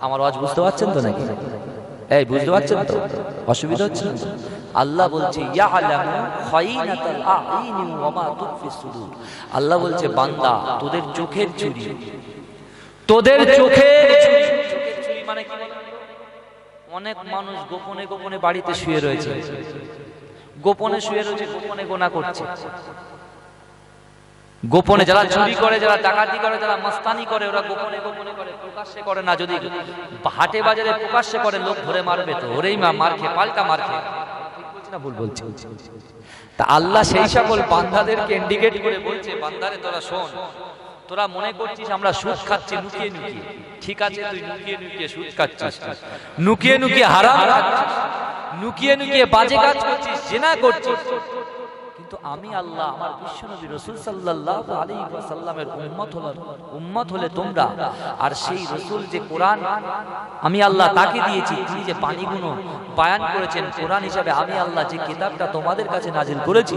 আমার আওয়াজ বুঝতে পারছেন তো নাকি? এই বুঝতে পারছেন তো? অসুবিধা হচ্ছে না? আল্লাহ বলছে ইয়ালামু খাইনাতাল আইনি ওয়া মা তুখফিস সুদূর। আল্লাহ বলছে বান্দা তোদের চোখের চুরি, তোদের চোখের চুরি মানে কি? অনেক মানুষ গোপনে গোপনে বাড়িতে শুয়ে রয়েছে, গোপনে শুয়ে রয়েছে, গোপনে গোনা করছে, গোপনে যারা চুরি করে, যারা ডাকাতি করে, যারা মস্তানি করে, ওরা গোপনে গোপনে করে, প্রকাশ্যে করে না। যদি হাটে বাজারে প্রকাশ্যে করে লোক ধরে মারবে তো, ওরেই মার খেয়ে পাল্টা মার খেয়ে। ঠিক বলছি না ভুল বলছি? তা আল্লাহ সেই সকল বান্দাদেরকে ইন্ডিকেট করে বলছে, বান্দারে তোরা শোন, তোরা মনে করছিস আমরা সুদ খাচ্ছি লুকিয়ে লুকিয়ে, ঠিক আছে তুই লুকিয়ে লুকিয়ে সুদ খাচ্ছিস, লুকিয়ে লুকিয়ে হারাম খাচ্ছিস, লুকিয়ে লুকিয়ে বাজে কাজ করছিস, জিনা করছিস, কিন্তু আমি আল্লাহ আমার বিশ্বনবী রাসূল সাল্লাল্লাহু আলাইহি ওয়াসাল্লামের উম্মত হলে তোমরা, আর সেই রাসূল যে কোরআন আমি আল্লাহ তাকে দিয়েছি, তিনি যে বাণীগুলো বয়ান করেছেন কোরআন হিসাবে, আমি আল্লাহ যে কিতাবটা তোমাদের কাছে নাজিল করেছি,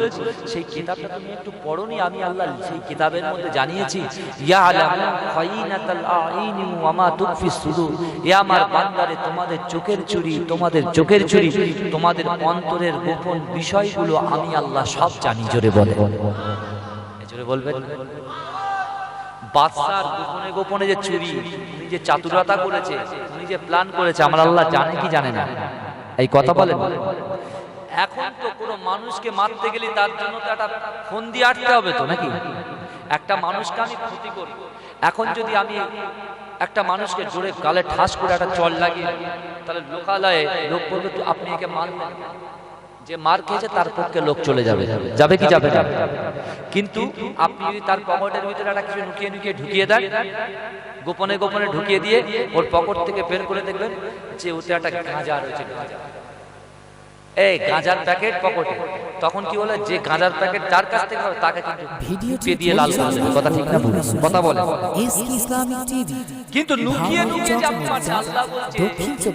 সেই কিতাবটা তুমি একটু পড়োনি? আমি আল্লাহ সেই কিতাবের মধ্যে জানিয়েছি ইয়ালামু খাইনাতাল আইনি ওয়া মা তুখফিস সুদূর। এ আমার বান্দারে তোমাদের চোখের চুরি, তোমাদের চোখের চুরি, তোমাদের অন্তরের গোপন বিষয়গুলো আমি আল্লাহ সব জানি। জোরে বলে। জোরে বলবেন। বাদশার গোপনে গোপনে যে চুরি, উনি যে চাতুরতা করেছে, উনি যে প্ল্যান করেছে, আমার আল্লাহ জানে কি জানে না? এই কথা বলেন। এখন তো কোনো মানুষকে মারতে গেলে তার জন্য তো একটা ফোন দিয়ে আটতে হবে তো নাকি? একটা মানুষকে আমি ক্ষতি করি, এখন যদি আমি একটা মানুষকে জোরে গালে ঠাস করে একটা চল লাগিয়ে, তাহলে লোকালয়ে লোক বলবে তো আপনি একে মারলেন, যে মার খেয়েছে তার পক্ষে লোক চলে যাবে, যাবে কি যাবে না? কিন্তু আপনি যদি তার পকেটের ভিতরে একটা কিছু লুকিয়ে লুকিয়ে ঢুকিয়ে দেন, গোপনে গোপনে ঢুকিয়ে দিয়ে ওর পকেট থেকে বের করে দেখবেন যে ওতে একটা গাঁজা রয়েছে, এই গাঁজার প্যাকেট পকেটে, তখন কি বলে যে গাঁজার প্যাকেট যার কাছ থেকে হবে তাকে কিন্তু ঢুকিয়ে দিয়ে লাল করে দেবে। কথা ঠিক না ভুল? কথা বলে। কিন্তু লুকিয়ে লুকিয়ে যে আপনি মারছেন, আল্লাহ বলছে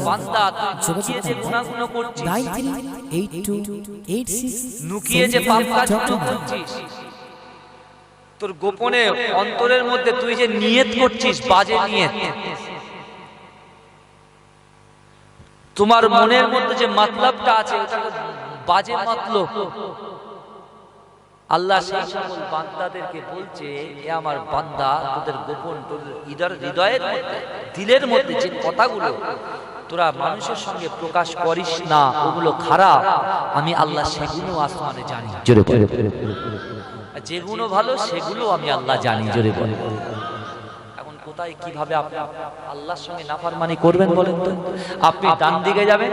বান্দা তুই লুকিয়ে যে গুনাহগুলো করছিস, লুকিয়ে যে পাপ কাজগুলো করছিস, তোর গোপনে অন্তরের মধ্যে তুই যে নিয়ত করছিস বাজে নিয়ত, তোমার মনের মধ্যে যে মাতলবটা আছে ওটা বাজে মাতলব, আল্লাহ সেই সকল বান্দাদেরকে বলছে এ আমার বান্দা তোদের গোপন, তোদের হৃদয়ের মধ্যে, দিলের মধ্যে যে কথাগুলো তোরা মানুষের সঙ্গে প্রকাশ করিস না, ওগুলো খারাপ, আমি আল্লাহ সেগুলো আসমানে জানি। জোরে বলে, যেগুলো ভালো সেগুলো আমি আল্লাহ জানি। জোরে বলে, এখন কোথায় কিভাবে আপনি আল্লাহর সঙ্গে নাফরমানি করবেন বলেন তো? আপনি ডান দিকে যাবেন,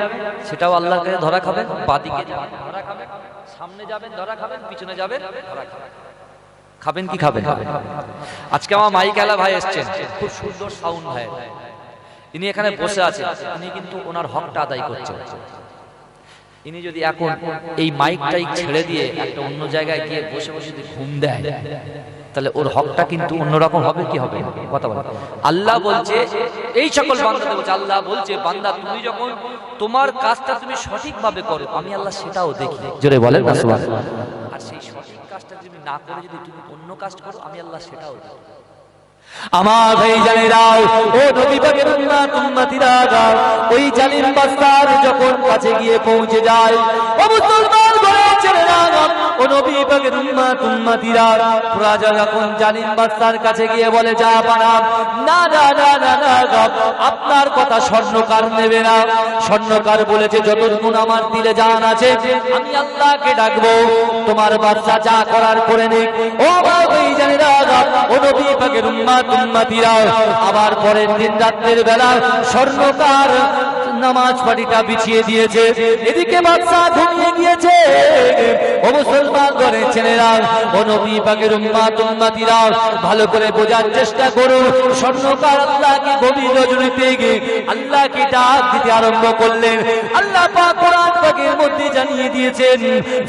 সেটাও আল্লাহর কাছে ধরা খাবেন, বাঁ দিকে ধরা খাবেন, সামনে যাবেন ধরা খাবেন, পিছনে যাবেন ধরা খাবেন। খাবেন কি খাবেন? আজকে আমার মাইকালা ভাই এসছেন, খুব সুন্দর সাউন্ড ভাই, ইনি এখানে বসে আছেন, ইনি কিন্তু ওনার হকটা আদায় করছেন। ইনি যদি এখন এই মাইকটাই ছেড়ে দিয়ে একটা অন্য জায়গায় গিয়ে বসে বসে যদি ঘুম দেয়, তাহলে ওর হকটা কিন্তু অন্যরকম হবে। কি হবে? কথা বলে আল্লাহ বলছে, এই সকল বান্দাদের বলছে, আল্লাহ বলছে, বান্দা তুমি যখন তোমার কাজটা তুমি সঠিকভাবে করো, আমি আল্লাহ সেটাও দেখি। জোরে বলেন না সুবহানাল্লাহ। আর সেই সঠিক কাজটা তুমি না করে যদি তুমি অন্য কাজ করো, আমি আল্লাহ সেটাও দেখি। আমার ভাই জানেরা, ও নবী পাকের উম্মতিরা, ওই জালিম বাদশার যখন কাছে গিয়ে পৌঁছে যায়, ও মুসলমান ছেলেরা, ও নবী পাকের উম্মতিরা, প্রজা যখন জালিম বাদশার কাছে গিয়ে বলে, যা বানা, না না না না না, আপনার কথা স্বর্ণকার নেবে না। স্বর্ণকার বলেছে, যতক্ষণ আমার দিলে জান আছে আমি আল্লাহকে ডাকবো, তোমার বাদশা যা করার করে নিক। ও আমার ভাই জানেরা, ও নবী পাকের উম্মতিরা, আবার পরের দিন রাতের বেলা স্বর্ণকার নামাজ পাটিটা বিছিয়ে দিয়েছে, এদিকে বাদশা ঘুমিয়ে গিয়েছে। ও মুসলমান ঘরের ছেলেরা, ও নবী পাকের উম্মতিরা, ভালো করে বোঝার চেষ্টা করুন। স্বর্ণকার আল্লাহকে গভীর রজনীতে গিয়ে আল্লাহকে ডাক দিতে আরম্ভ করলেন। আল্লাহ পাক কোরআন পাকের মধ্যে জানিয়ে দিয়েছেন,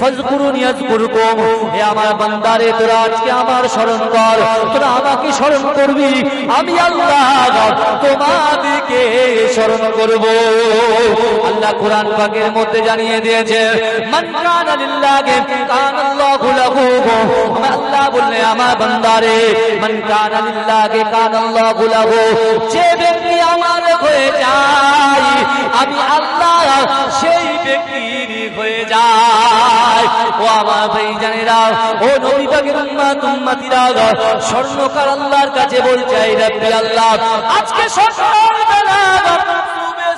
ফাজকুরুনি আযকুরকুম, হে আমার বান্দারে, তোরা আজকে আমার স্মরণ কর, তোরা আমাকে স্মরণ করবি, আমি আল্লাহ তোমাদেরকে স্মরণ করব। আল্লাহ কোরআন পাকের মধ্যে জানিয়ে দিয়েছে, মান কানা লিল্লাহি কানাল্লাহু লাহু, আল্লাহ বললেন, আমার বান্দারে, মান কানা লিল্লাহি কানাল্লাহু লাহু, যে ব্যক্তি আমার হয়ে যায়, আমি আল্লাহ সেই ব্যক্তির হয়ে যায়। ও আমার ভাই জানেরা, ও নবী পাকের উম্মতিরা, স্বর্ণকার আল্লাহর কাছে বলছে, এই রব্বি আল্লাহ, আজকে সকালবেলা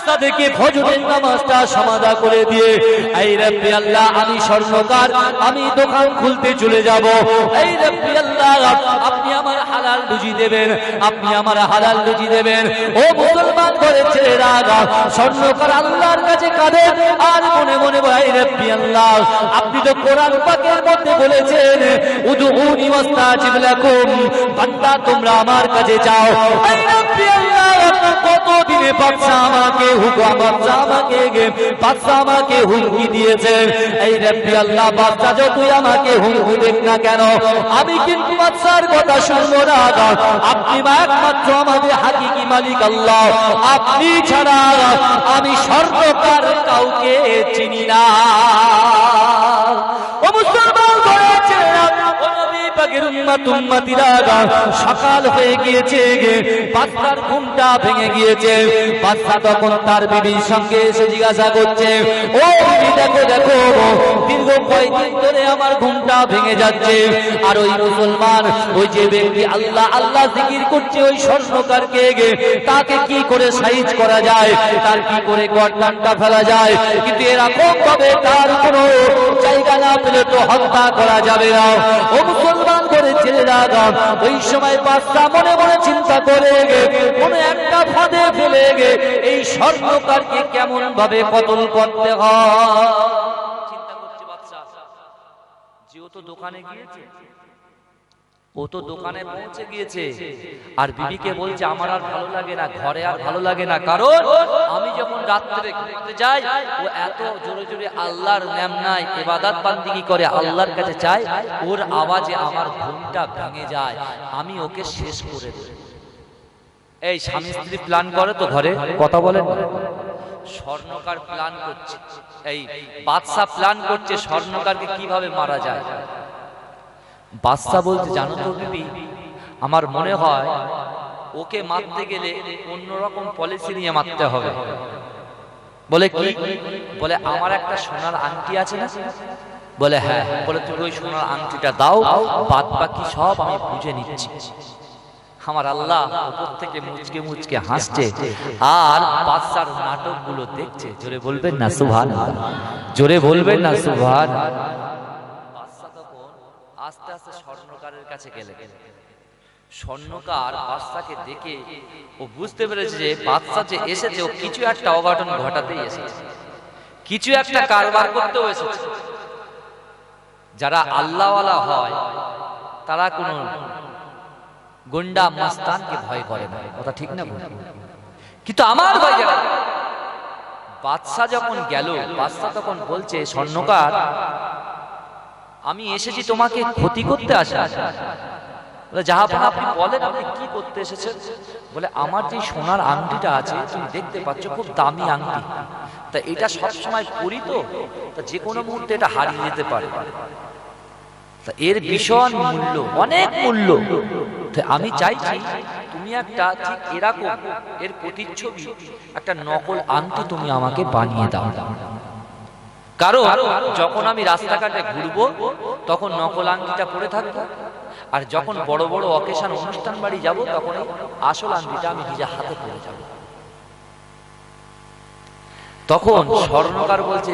সাদেকে ফজরের নামাজটা সমাধা করে দিয়ে, এই রব্বি আল্লাহ, আমি স্বর্ণকার, আমি দোকান খুলতে চলে যাব। এই রব্বি আল্লাহ, আপনি আমার হালাল রুজি দেবেন, আপনি আমার হালাল রুজি দেবেন। ও মুসলমান ঘরের ছেলেরা, স্বর্ণকার আল্লাহর কাছে কাঁদে আর মনে মনে বলে, এই রব্বি আল্লাহ, আপনি তো কোরআন পাকের মধ্যে বলেছেন, উদউনি ওয়াস্তাজিব লাকুম, বান্দা তোমরা আমার কাছে যাও। এই রব্বি আল্লাহ, কতদিনে বাদশা আমাকে হুমকি দিয়েছে, এই রব্বি আল্লাহ, বাদশা যতই আমাকে হুমকি দেখ না কেন, আমি কিন্তু বাদশার কথা শুনবো না। আপনি একমাত্র আমাদের হাকিকি মালিক আল্লাহ, আপনি ছাড়া আমি স্বর্ণকার কাউকে চিনি না। ও মুসলমান হয়েছে, সকাল হয়ে গিয়েছে, বাদশার ঘুমটা ভেঙে গিয়েছে। বাদশা তখন তার বিবির সঙ্গে এসে জিজ্ঞাসা করছে, ও বিবি, দেখো দেখো, দীর্ঘ কয়েকদিন ধরে আমার ঘুমটা ভেঙে যাচ্ছে। আর ওই মুসলমান, ওই যে ব্যক্তি আল্লাহ আল্লাহ জিকির করছে, ওই স্বর্ণকারকে তাকে কি করে সাইজ করা যায়, তার কি করে গর্দানটা ফেলা যায়, কিন্তু এরকম ভাবে তার কোনো জায়গা না পেলে তো হত্যা করা যাবে না। ও মুসলমান করে ছেলেরা, ওই সময় বাদশা মনে মনে চিন্তা করে, কোনো একটা ফাঁদে ফেলে এই স্বর্ণকারকে কেমন ভাবে কতল করতে হয় চিন্তা করছে বাদশা। যে ও তো দোকানে গিয়েছে, ও তো দোকানে পৌঁছে গিয়েছে, আর বিবিকে বলছে, আমার আর ভালো লাগে না, ঘরে আর ভালো লাগে না, কারণ আমি যখন রাত্রে ঘুরতে যাই, ও এত জোরে জোরে আল্লাহর নাম নাই ইবাদত বান্দিগি করে, আল্লাহর কাছে চাই, ওর আওয়াজে আমার ঘুমটা ভেঙে যায়, আমি ওকে শেষ করে দেব। এই স্বামী স্ত্রী প্ল্যান করে তো ঘরে, কথা বলেন, স্বর্ণকার প্ল্যান করছে, এই বাদশা প্ল্যান করছে স্বর্ণকারকে কিভাবে মারা যায়। বাদশা বলছে, জানো তো বিবি, আমার মনে হয় ওকে মারতে গেলে অন্যরকম পলিসি নিয়ে মারতে হবে। বলে কি? বলে আমার একটা সোনার আংটি আছে না? বলে হ্যাঁ। বলে তুমি ওই সোনার আংটিটা দাও, বাদ বাকি সব আমি বুঝে নিচ্ছি। আমার আল্লাহ উপর থেকে মুচকে মুচকে হাসছে আর বাদশার নাটকগুলো দেখছে। জোরে বলবেন না সুবহানাল্লাহ, জোরে বলবেন না সুবহানাল্লাহ। বাদশা তখন আস্তে আস্তে স্বর্ণকারের কাছে গেলেন। স্বর্ণকার বাদশাকে দেখে ও বুঝতে পেরেছে যে বাদশা যে এসেছে ও কিছু একটা অঘটন ঘটাতেই এসেছে, কিছু একটা কারবার করতেও এসেছে। যারা আল্লাহওয়ালা হয় তারা কোনো গুন্ডা মাস্তানকে ভয় করে না, কথা ঠিক না? কিন্তু আমার ভাই যারা বাদশা যখন গেল, বাদশা তখন বলছে স্বর্ণকার আমি এসেছি তোমাকে ক্ষতি করতে আসা। জাহাপনা আপনি বলেন আপনি কি করতে এসেছেন? বলে আমার যে সোনার আংটিটা আছে তুমি দেখতে পাচ্ছ খুব দামি আংটি, তা এটা সবসময় পরি তো, তা যে কোনো মুহূর্তে এটা হারিয়ে যেতে পারে, তা এর ভীষণ মূল্য, অনেক মূল্য। আমি চাইছি তুমি একটা ঠিক এরকম এর প্রতিচ্ছবি একটা নকল আংটি তুমি আমাকে বানিয়ে দাও, কারণ যখন আমি রাস্তাঘাটে ঘুরবো তখন নকল আংটিটা পরে থাকবো, আর যখন বড় বড় অকেশন অনুষ্ঠান বাড়ি যাব তখন আসল আংটিটা আমি নিজে হাতে পরে যাব। তখন স্বর্ণকার বলছে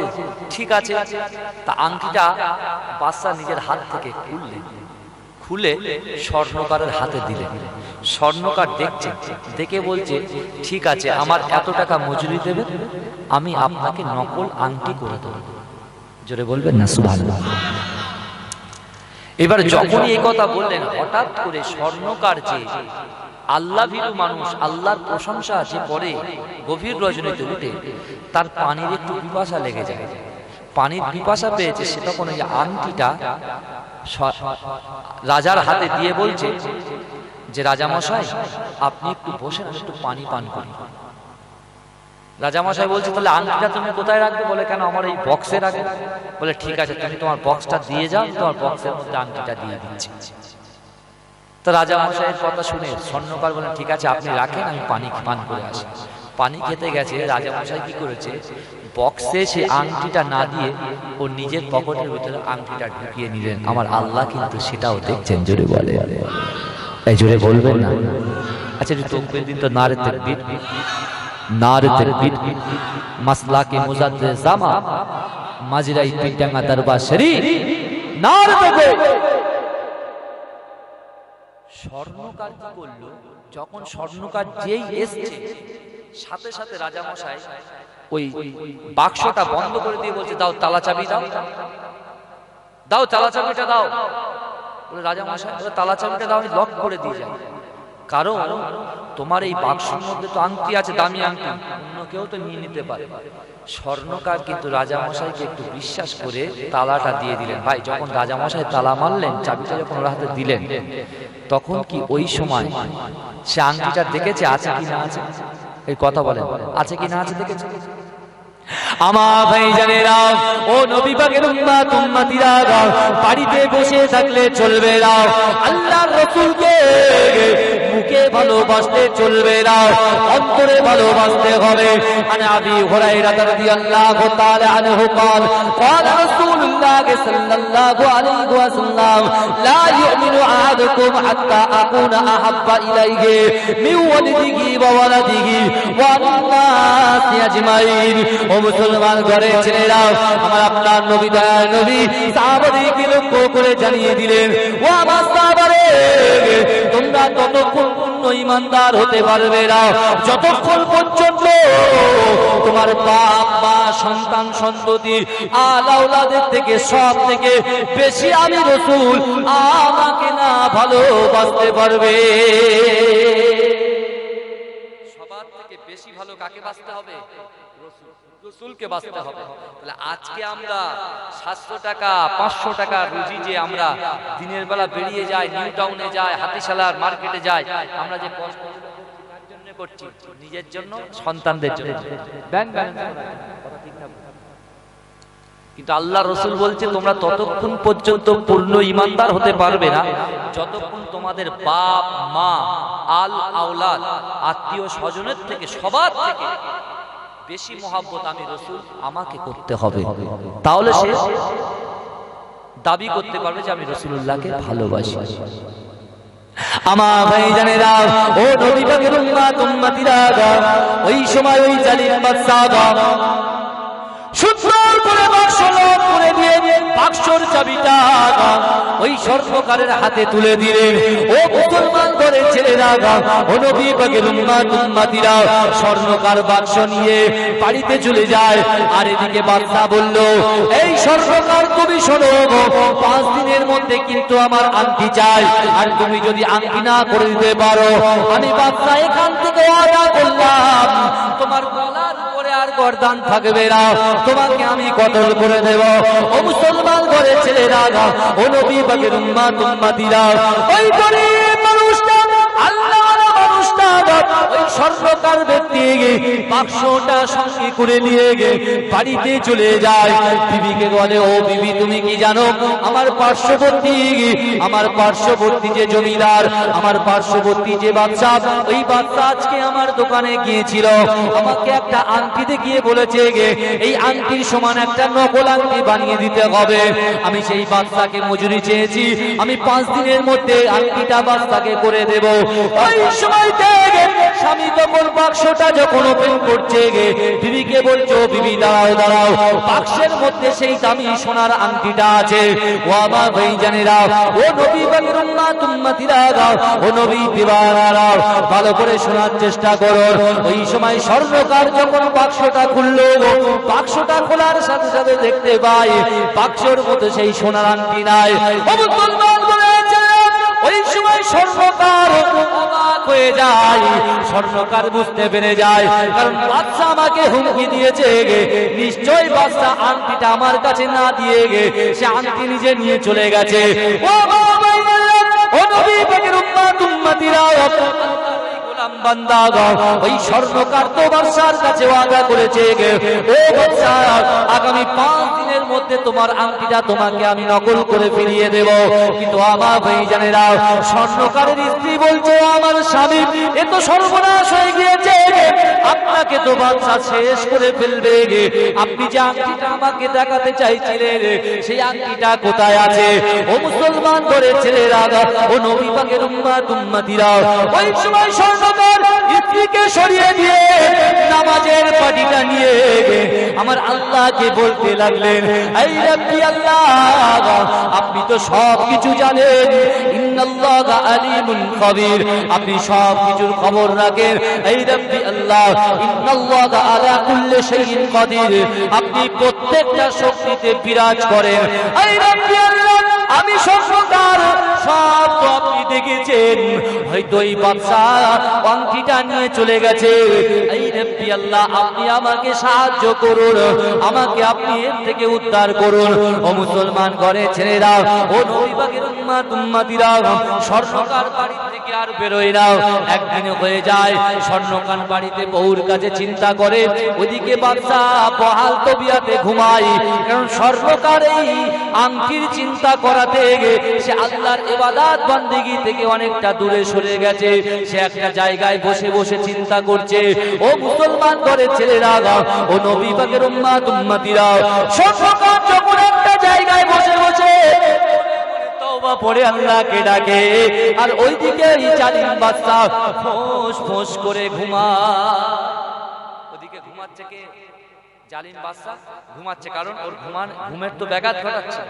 ঠিক আছে। তা আংটিটা বাদশা নিজের হাত থেকে খুলে স্বর্ণকারের হাতে দিলেন। স্বর্ণকার দেখছে, দেখে বলছে ঠিক আছে আমার এত টাকা মজুরি দেবেন, আমি আপনাকে নকল আংটি করে দেব। জোরে বলবেন না সুবহানাল্লাহ। এবার যখনই এই কথা বললেন হঠাৎ করে স্বর্ণকার যে আল্লাহ ভীরু মানুষ, আল্লাহর প্রশংসা যে করে গভীর রজনীতে উঠে, তার পানির একটু পিপাসা লেগে যায়। পানির পিপাসা পেয়েছে, সে তখন ওই আংটিটা রাজার হাতে দিয়ে বলছে যে রাজামশাই আপনি একটু বসেন, আমি একটু পানি পান করি। রাজামশাই বলছে তাহলে আংটিটা তুমি কোথায় রাখবে? বলে কেন আমার এই বক্সে রাখবে। বলে ঠিক আছে তুমি তোমার বক্সটা দিয়ে যাও, তোমার বক্সের মধ্যে আংটিটা দিয়ে দিচ্ছি। তো রাজামশাইয়ের কথা শুনে স্বর্ণকার বলেন ঠিক আছে আপনি রাখেন, আমি পানি পান করে আসি। পানি খেতে গেছে, রাজামশাই কি করেছে বক্সে সে আংটিটা না দিয়ে ও নিজের পকেটের ভিতরে আংটিটা ঢুকিয়ে নিলেন। আমার আল্লাহ কিন্তু সেটাও দেখছেন। জোরে বলে, এই জোরে বলবেন না। আচ্ছা একটু তকবীর দিন তো, নারে তাকবীর, নারে তাকবীর। মাসলাকে মুজাদ্দিদ জামা মাজিরাই পিটাঙ্গা দরবার শরীফ, নারে তাকবীর। স্বর্ণকার কি করলো? যখন স্বর্ণকার যেই এসছে সাথে সাথে রাজামশাই ওই বাক্সটা বন্ধ করে দিয়ে বলছে দাও তালা চাবি দাও, দাও তালা চাবিটা দাও। বলে রাজামশাই তালা চাবিটা দাও, আমি লক করে দিয়ে যাই, কারণ তোমার এই বাক্সের মধ্যে তো আংটি আছে, দামি আংটি, অন্য কেউ তো নিয়ে নিতে পারে। স্বর্ণকার কিন্তু রাজামশাইকে একটু বিশ্বাস করে তালাটা দিয়ে দিলেন। ভাই যখন রাজামশাই তালা মারলেন, চাবিটা যখন ওর হাতে দিলেন, তখন কি ওই সময় সে আংটিটা দেখেছে আছে কি না আছে? এই কথা বলেন, আছে কি না আছে দেখেছে? আমার ভাইজানেরা, ও নবী পাকের উম্মত উম্মতিরা, বাড়িতে বসে থাকলে চলবে না, আল্লাহর রাসূলকে মুখে ভালোবাসতে চলবে না, অন্তরে ভালোবাসতে হবে। আন আবি হুরায়রা রাদিয়াল্লাহু তাআলা আনহু قال قال رسول الله صلى الله عليه وسلم لا يؤمن احدكم حتى اكون احب اليه من ولده وولده والناس اجمعين। ও মুসলমান ঘরের ছেলেরা, আমার আপনার নবী দয়ার নবী সাহাবাদেরকে লক্ষ্য করে জানিয়ে দিলেন, ও আমার সাহাবারে, তোমরা ততক্ষণ পূর্ণ ঈমানদার হতে পারবে না যতক্ষণ পর্যন্ত তোমার বাপ মা সন্তান সন্ততি আল আওলাদের থেকে সব থেকে বেশি আমি রাসূল আমাকে না ভালোবাসতে পারবে। সবার থেকে বেশি ভালো কাকে বাসতে হবে? রাসূলকে বাসতে হবে। তাহলে আজকে আমরা 700 টাকা 500 টাকা রুজি যে আমরা দিনের বেলা বেরিয়ে যাই, নিউ টাউনে যাই, হাতিশালার মার্কেটে যাই, আমরা যে কষ্ট কার জন্য করছি? নিজের জন্য, সন্তানদের জন্য, ব্যাংক ব্যালেন্স কথা ঠিক না? কিন্তু আল্লাহ রাসূল বলছে তোমরা ততক্ষণ পর্যন্ত পূর্ণ ঈমানদার হতে পারবে না যতক্ষণ তোমাদের বাপ মা আল আওলাদ আত্মীয় স্বজনের থেকে সবার থেকে বেশি মহব্বত আমি রাসূল আমাকে করতে হবে। তাহলে সে দাবি করতে পারবে যে আমি রাসূলুল্লাহকে ভালোবাসি। আমার ভাইজানেরা, ও নবী পাকের উম্মতিরা, ওই সময় ওই জালিম বাদশা সুন্দর করে বাক্স লক করে দিয়ে বাক্সর চাবিটা ওই স্বর্ণকারের হাতে তুলে দিলেন। ও মুসলমান করে ছেলেরা, ও নবী পাকের উম্মতিরা, স্বর্ণকার বাক্স নিয়ে বাড়িতে চলে যায়। আর এদিকে বাদশা বলল, এই স্বর্ণকার তুমি শোনো, 5 দিনের মধ্যে কিন্তু আমার আংটি চাই, আর তুমি যদি আংটি না করে দিতে পারো, আমি বাদশা এখান থেকে ওয়াদা করলাম তোমার গলার উপরে আর গর্দান থাকবে না, তোমাকে আমি কতল করে দেব। ও মুসলমান করে ছেলেরা, ও নবী পাকের উম্মতিরা, ওই গরিব মানুষটা, আল্লাহর মানুষটা ওই স্বর্ণকার ব্যক্তি বাক্সটা সঙ্গে করে নিয়ে গে বাড়িতে চলে যায়। বিবিকে বলে, ও বিবি তুমি কি জানো, আমার পার্শ্ববর্তী যে জমিদার, আমার পার্শ্ববর্তী যে বাদশা, ওই বাদশা আজকে আমার দোকানে গিয়েছিল, আমাকে একটা আংটি দেখিয়ে বলেছে গে এই আংটির সমান একটা নকল আংটি বানিয়ে দিতে হবে। আমি সেই বাদশাকে মজুরি চেয়েছি, আমি 5 দিনের মধ্যে আংটিটা বাদশাকে করে দেব। ওই সময় থেকে স্বামী তখন বাক্সটা যখন ওপেন করছে গে, বিবিকে বলছো, বিবি দাঁড়াও দাঁড়াও, বাক্সের মধ্যে সেই দামি সোনার আংটিটা আছে। ও আমার ভাইজানেরা, ও নবী পাকের উম্মতিরা, ও নবী দিওয়ানারা, ভালো করে শোনার চেষ্টা করো। ওই সময় স্বর্ণকার যখন বাক্সটা খুললো, বাক্সটা খোলার সাথে সাথে দেখতে পাই বাক্সের মধ্যে সেই সোনার আংটি নাই। ও মুসলমান বলেছে, ওই সময় স্বর্ণকার অবাক হয়ে যায়। স্বর্ণকার বুঝতে পেরে যায়, কারণ বাদশা আমাকে হুমকি দিয়েছে গে, নিশ্চয়ই বাদশা আংটিটা আমার কাছে না দিয়ে গে সে আংটি নিজে নিয়ে চলে গেছে। ও বাবা, ও নবী পাকের উম্মতিরা, ওই স্বর্ণকার তো বাদশার কাছে ওয়াদা করেছে, ও বাদশা আগামী 5 দিনের মধ্যে তোমার আংটিটা তোমাকে আমি নকল করে ফিরিয়ে দেব। কিন্তু আমার ভাইজানেরা, স্বর্ণকারের স্ত্রী বলছে, আমার স্বামী এ তো সর্বনাশ হয়ে গিয়েছে, আপনাকে তো বাদশা শেষ করে ফেলবে, আপনি যে আংটিটা আমাকে দেখাতে চাইছিলেন সেই আংটিটা কোথায় আছে? ও মুসলমান করে ছেলেরা, ও নবী পাকের উম্মতিরা, ওই সময় স্বর্ণকার স্ত্রীকে সরিয়ে দিয়ে নামাজের পাটিটা নিয়ে আমার আল্লাহকে বলতে লাগলেন, এই রব্বি আল্লাহ, আপনি তো সব কিছু জানেন, ইন্নাল্লাহা আলিমুল খবীর, আপনি সব কিছুর খবর রাখেন। এই রব্বি আল্লাহ, ইন্নাল্লাহা আলা কুল্লি শাইইন কাদির, আপনি প্রত্যেকটা শক্তিতে বিরাজ করেন। এই রব্বি আল্লাহ, আমি স্বর্ণকার সব তো আপনি দেখেছেন, হয়তো এই বাদশা আংটিটা নিয়ে চলে গেছে। এই রব্বি আল্লাহ, আপনি আমাকে সাহায্য করুন, আমাকে আপনি এর থেকে উদ্ধার করুন। ও মুসলমান ঘরে ছেলেরা, ও নবী পাকের উম্মতিরা, স্বর্ণকার বাড়ি থেকে আর বেরোয় না। একদিন হয়ে যায়, স্বর্ণকার বাড়িতে বউর কাছে চিন্তা করে, ওদিকে বাদশা বহাল তবিয়াতে ঘুমায়, কারণ স্বর্ণকার এই আংটির চিন্তা করাতে সে আল্লাহর ইবাদত বন্দেগী থেকে অনেকটা দূরে সরে গেছে। সে একটা জায়গায় বসে বসে চিন্তা করছে। ও মুসলমান ঘরে ছেলেরা, ও নবী পাকের উম্মতিরা, স্বর্ণকার যখন একটা জায়গায় বসে বসে তওবা পড়ে আল্লাহকে ডাকে, আর ওইদিকে এই জালিম বাদশা ফোঁস ফোঁস করে ওদিকে ঘুমাচ্ছে কে? জালিম বাদশা ঘুমাচ্ছে, কারণ ওর ঘুমের তো ব্যাঘাত ঘটাচ্ছে,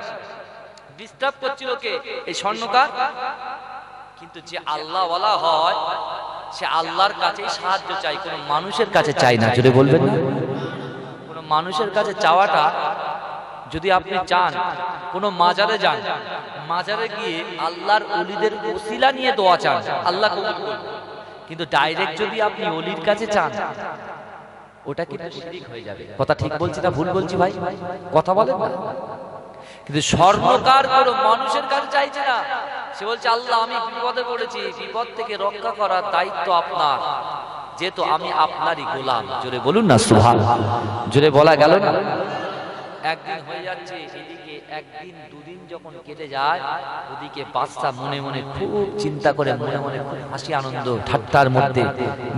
ডিস্টার্ব করছিল কে? এই স্বর্ণকার। কিন্তু যে আল্লাহ ওয়ালা হয় সে আল্লাহর কাছে সাহায্য চাই, কোনো মানুষের কাছে চাই না। যদি বলবেন না, কোনো মানুষের কাছে চাওয়াটা, যদি আপনি চান কোনো মাজারে যান, মাজারে গিয়ে আল্লাহর ওলিদের ওসিলা নিয়ে দোয়া চান, আল্লাহ কবুল করবে। কিন্তু ডাইরেক্ট যদি আপনি ওলির কাছে চান, ওটা কিন্তু শিরক হয়ে যাবে। কথা ঠিক বলছি না ভুল বলছি ভাই? কথা বলেন না। কিন্তু স্বর্ণকার কোনো মানুষের কাছে চাইছে না, সে বলছে, আল্লাহ আমি বিপদে পড়েছি, বিপদ থেকে রক্ষা করার দায়িত্ব আপনার, যেহেতু আমি আপনারই গোলাম। জোরে বলুন না সুবহানাল্লাহ। জোরে বলা গেল না? একদিন হয়ে যাচ্ছে, এদিকে একদিন দুদিন যখন কেটে যায়, ওদিকে বাদশা মনে মনে খুব চিন্তা করে, মনে মনে খুব হাসি আনন্দ ঠাট্টার মধ্যে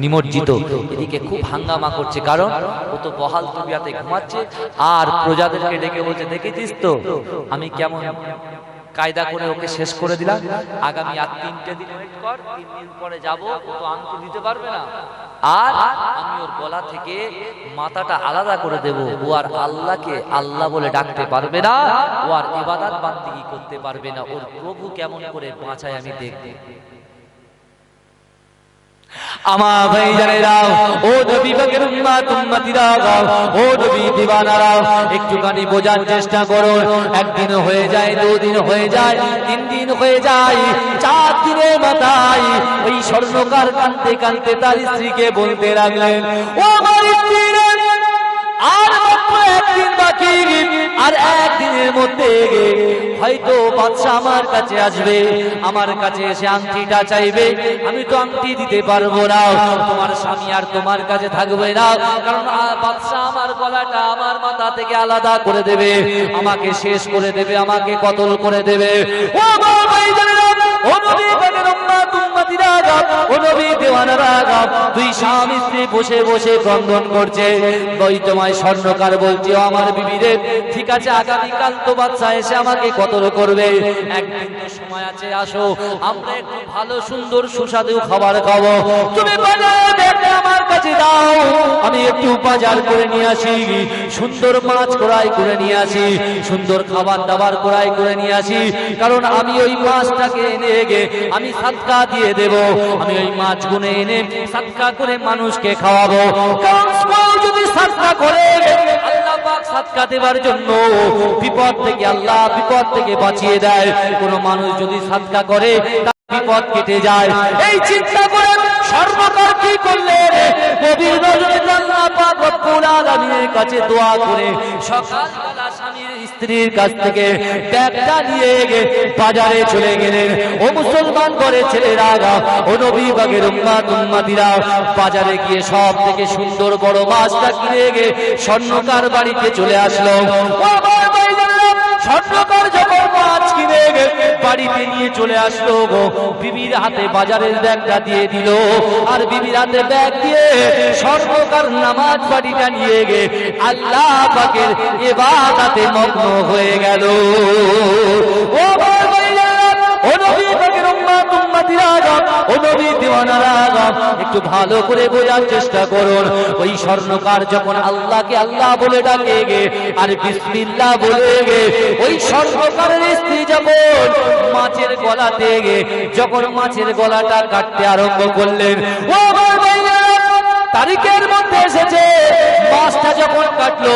নিমজ্জিত, এদিকে খুব হাঙ্গামা করছে, কারণ ও তো বহাল তবিয়াতে ঘুমাচ্ছে। আর প্রজাদেরকে ডেকে বলছে, দেখেছিস তো আমি কেমন কায়দা করে ওকে শেষ করে দিলাম। আগামী আর 3টে দিন ওয়েট কর, 3 দিন পরে যাবো, ও তো আংটি দিতে পারবে না, আর আমি ওর গলা থেকে মাথাটা আলাদা করে দেব। ও আর আল্লাহকে আল্লাহ বলে ডাকতে পারবে না, ও আর ইবাদত বান্দিগি করতে পারবে না। ওর প্রভু কেমন করে বাঁচায় আমি দেখব। আমার ভাইজানেরা, ও নবী পাকের উম্মত উম্মতিরা, ও নবী দিওয়ানারা, একটুখানি বোঝার চেষ্টা করো। একদিন হয়ে যায়, 2 দিন হয়ে যায়, 3 দিন হয়ে যায়, 4 দিনের মাথায় ওই স্বর্ণকার কাঁদতে কাঁদতে তার স্ত্রীকে বলতে লাগলেন, ও আমার স্ত্রী, আর মাত্র 1 দিন বাকি, আর 1 দিনের মধ্যে হয়তো বাদশা আমার কাছে আসবে, আমার কাছে এসে আংটিটা চাইবে। আমি তো আংটি দিতে পারবো না, তোমার স্বামী আর তোমার কাছে থাকবে না, কারণ বাদশা আমার গলাটা আমার মাথা থেকে আলাদা করে দেবে, আমাকে শেষ করে দেবে, আমাকে কতল করে দেবে। ও আমার ভাইজানেরা, ও নবী পাকের উম্মত উম্মতিরা, ও নবী দেওয়ানারা, 2 স্বামী স্ত্রী বসে বসে ক্রন্দন করছে। তোমায় স্বর্ণকার বলছে, ও আমার বিবি রে, ঠিক আছে, আগামীকাল তো বাদশা এসে আমাকে কতল করবে, একদিন তো সময় আছে, আসো আমরা একটু ভালো সুন্দর সুস্বাদু খাবার খাবো, তুমি বাজারে আমার কাছে দাও, আমি একটু বাজার করে নিয়ে আসি, সুন্দর মাছ ক্রয় করে নিয়ে আসি, সুন্দর খাবার দাবার ক্রয় করে নিয়ে আসি, কারণ আমি ওই মাছটাকে এনে আমি সাদকা দিয়ে দেব, আমি ওই মাছ গুনে এনে সাদকা করে মানুষকে খাওয়াবো। কারণ যদি সাদকা করে আল্লাহ পাক সাদকা দেওয়ার জন্য বিপদ থেকে আল্লাহ বিপদ থেকে বাঁচিয়ে দেয়। কোন মানুষ যদি সাদকা করে তার বিপদ কেটে যায়। এই চিন্তা করে স্বর্ণকার কি করলেন, গভীর রজনীতে আল্লাহ পাক রব্বুল আলামিনের কাছে দোয়া করে সকালবেলা স্বামীর স্ত্রীর কাছ থেকে ব্যাগটা নিয়ে বাজারে চলে গেলেন। ও মুসলমান করে ছেলেরা, ও নবী পাকের উম্মত উম্মতিরা, বাজারে গিয়ে সব থেকে সুন্দর বড় মাছটা কিনে স্বর্ণকার বাড়িতে চলে আসলো। ও আমার ভাইজানেরা, স্বর্ণকার যখন মাছ কিনে বাড়িতে নিয়ে চলে আসলো, বিবির হাতে বাজারের ব্যাগটা দিয়ে দিল, আর বিবির হাতে ব্যাগ দিয়ে স্বর্ণকার নামাজ বাড়িটা নিয়ে আল্লাহ পাকের ইবাদতে মগ্ন হয়ে গেল। ও আমার ভাইজানেরা, ও নবী পাকের উম্মত উম্মতিরা, ও নবী দিওয়ানারা, একটু ভালো করে বোঝার চেষ্টা করুন। ওই স্বর্ণকার যখন আল্লাহকে আল্লাহ বলে ডাকে আর বিসমিল্লাহ বলে ওই স্বর্ণকারের স্ত্রী যখন মাছের গলাতে যখন মাছের গলাটা কাটতে আরম্ভ করলেন, ও আমার ভাইজানেরা, তারিখের মধ্যে এসেছে মাছটা যখন কাটলো,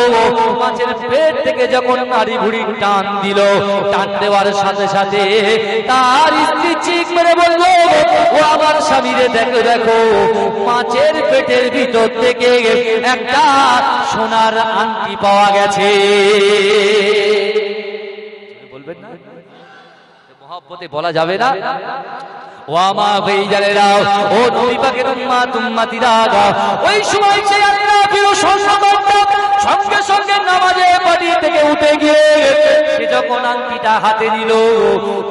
মাছের পেট থেকে যখন নাড়ি ভুড়ি টান দিল, টান দেওয়ার সাথে সাথে তার স্ত্রী চিৎ মেরে বলল, ও আমার স্বামীরে, দেখো দেখো, মাছের পেটের ভিতর থেকে একটা সোনার আংটি পাওয়া গেছে। বলবেন না, মহব্বতে বলা যাবে না। ও আমার ভাইজানেরা, ও নবী পাকের উম্মত উম্মতিরা, ওই সময় সে আল্লাহ প্রিয় স্বর্ণকার সঙ্গে সঙ্গে নামাজে বাড়ি থেকে উঠে গিয়ে সে যখন আংটিটা হাতে নিল,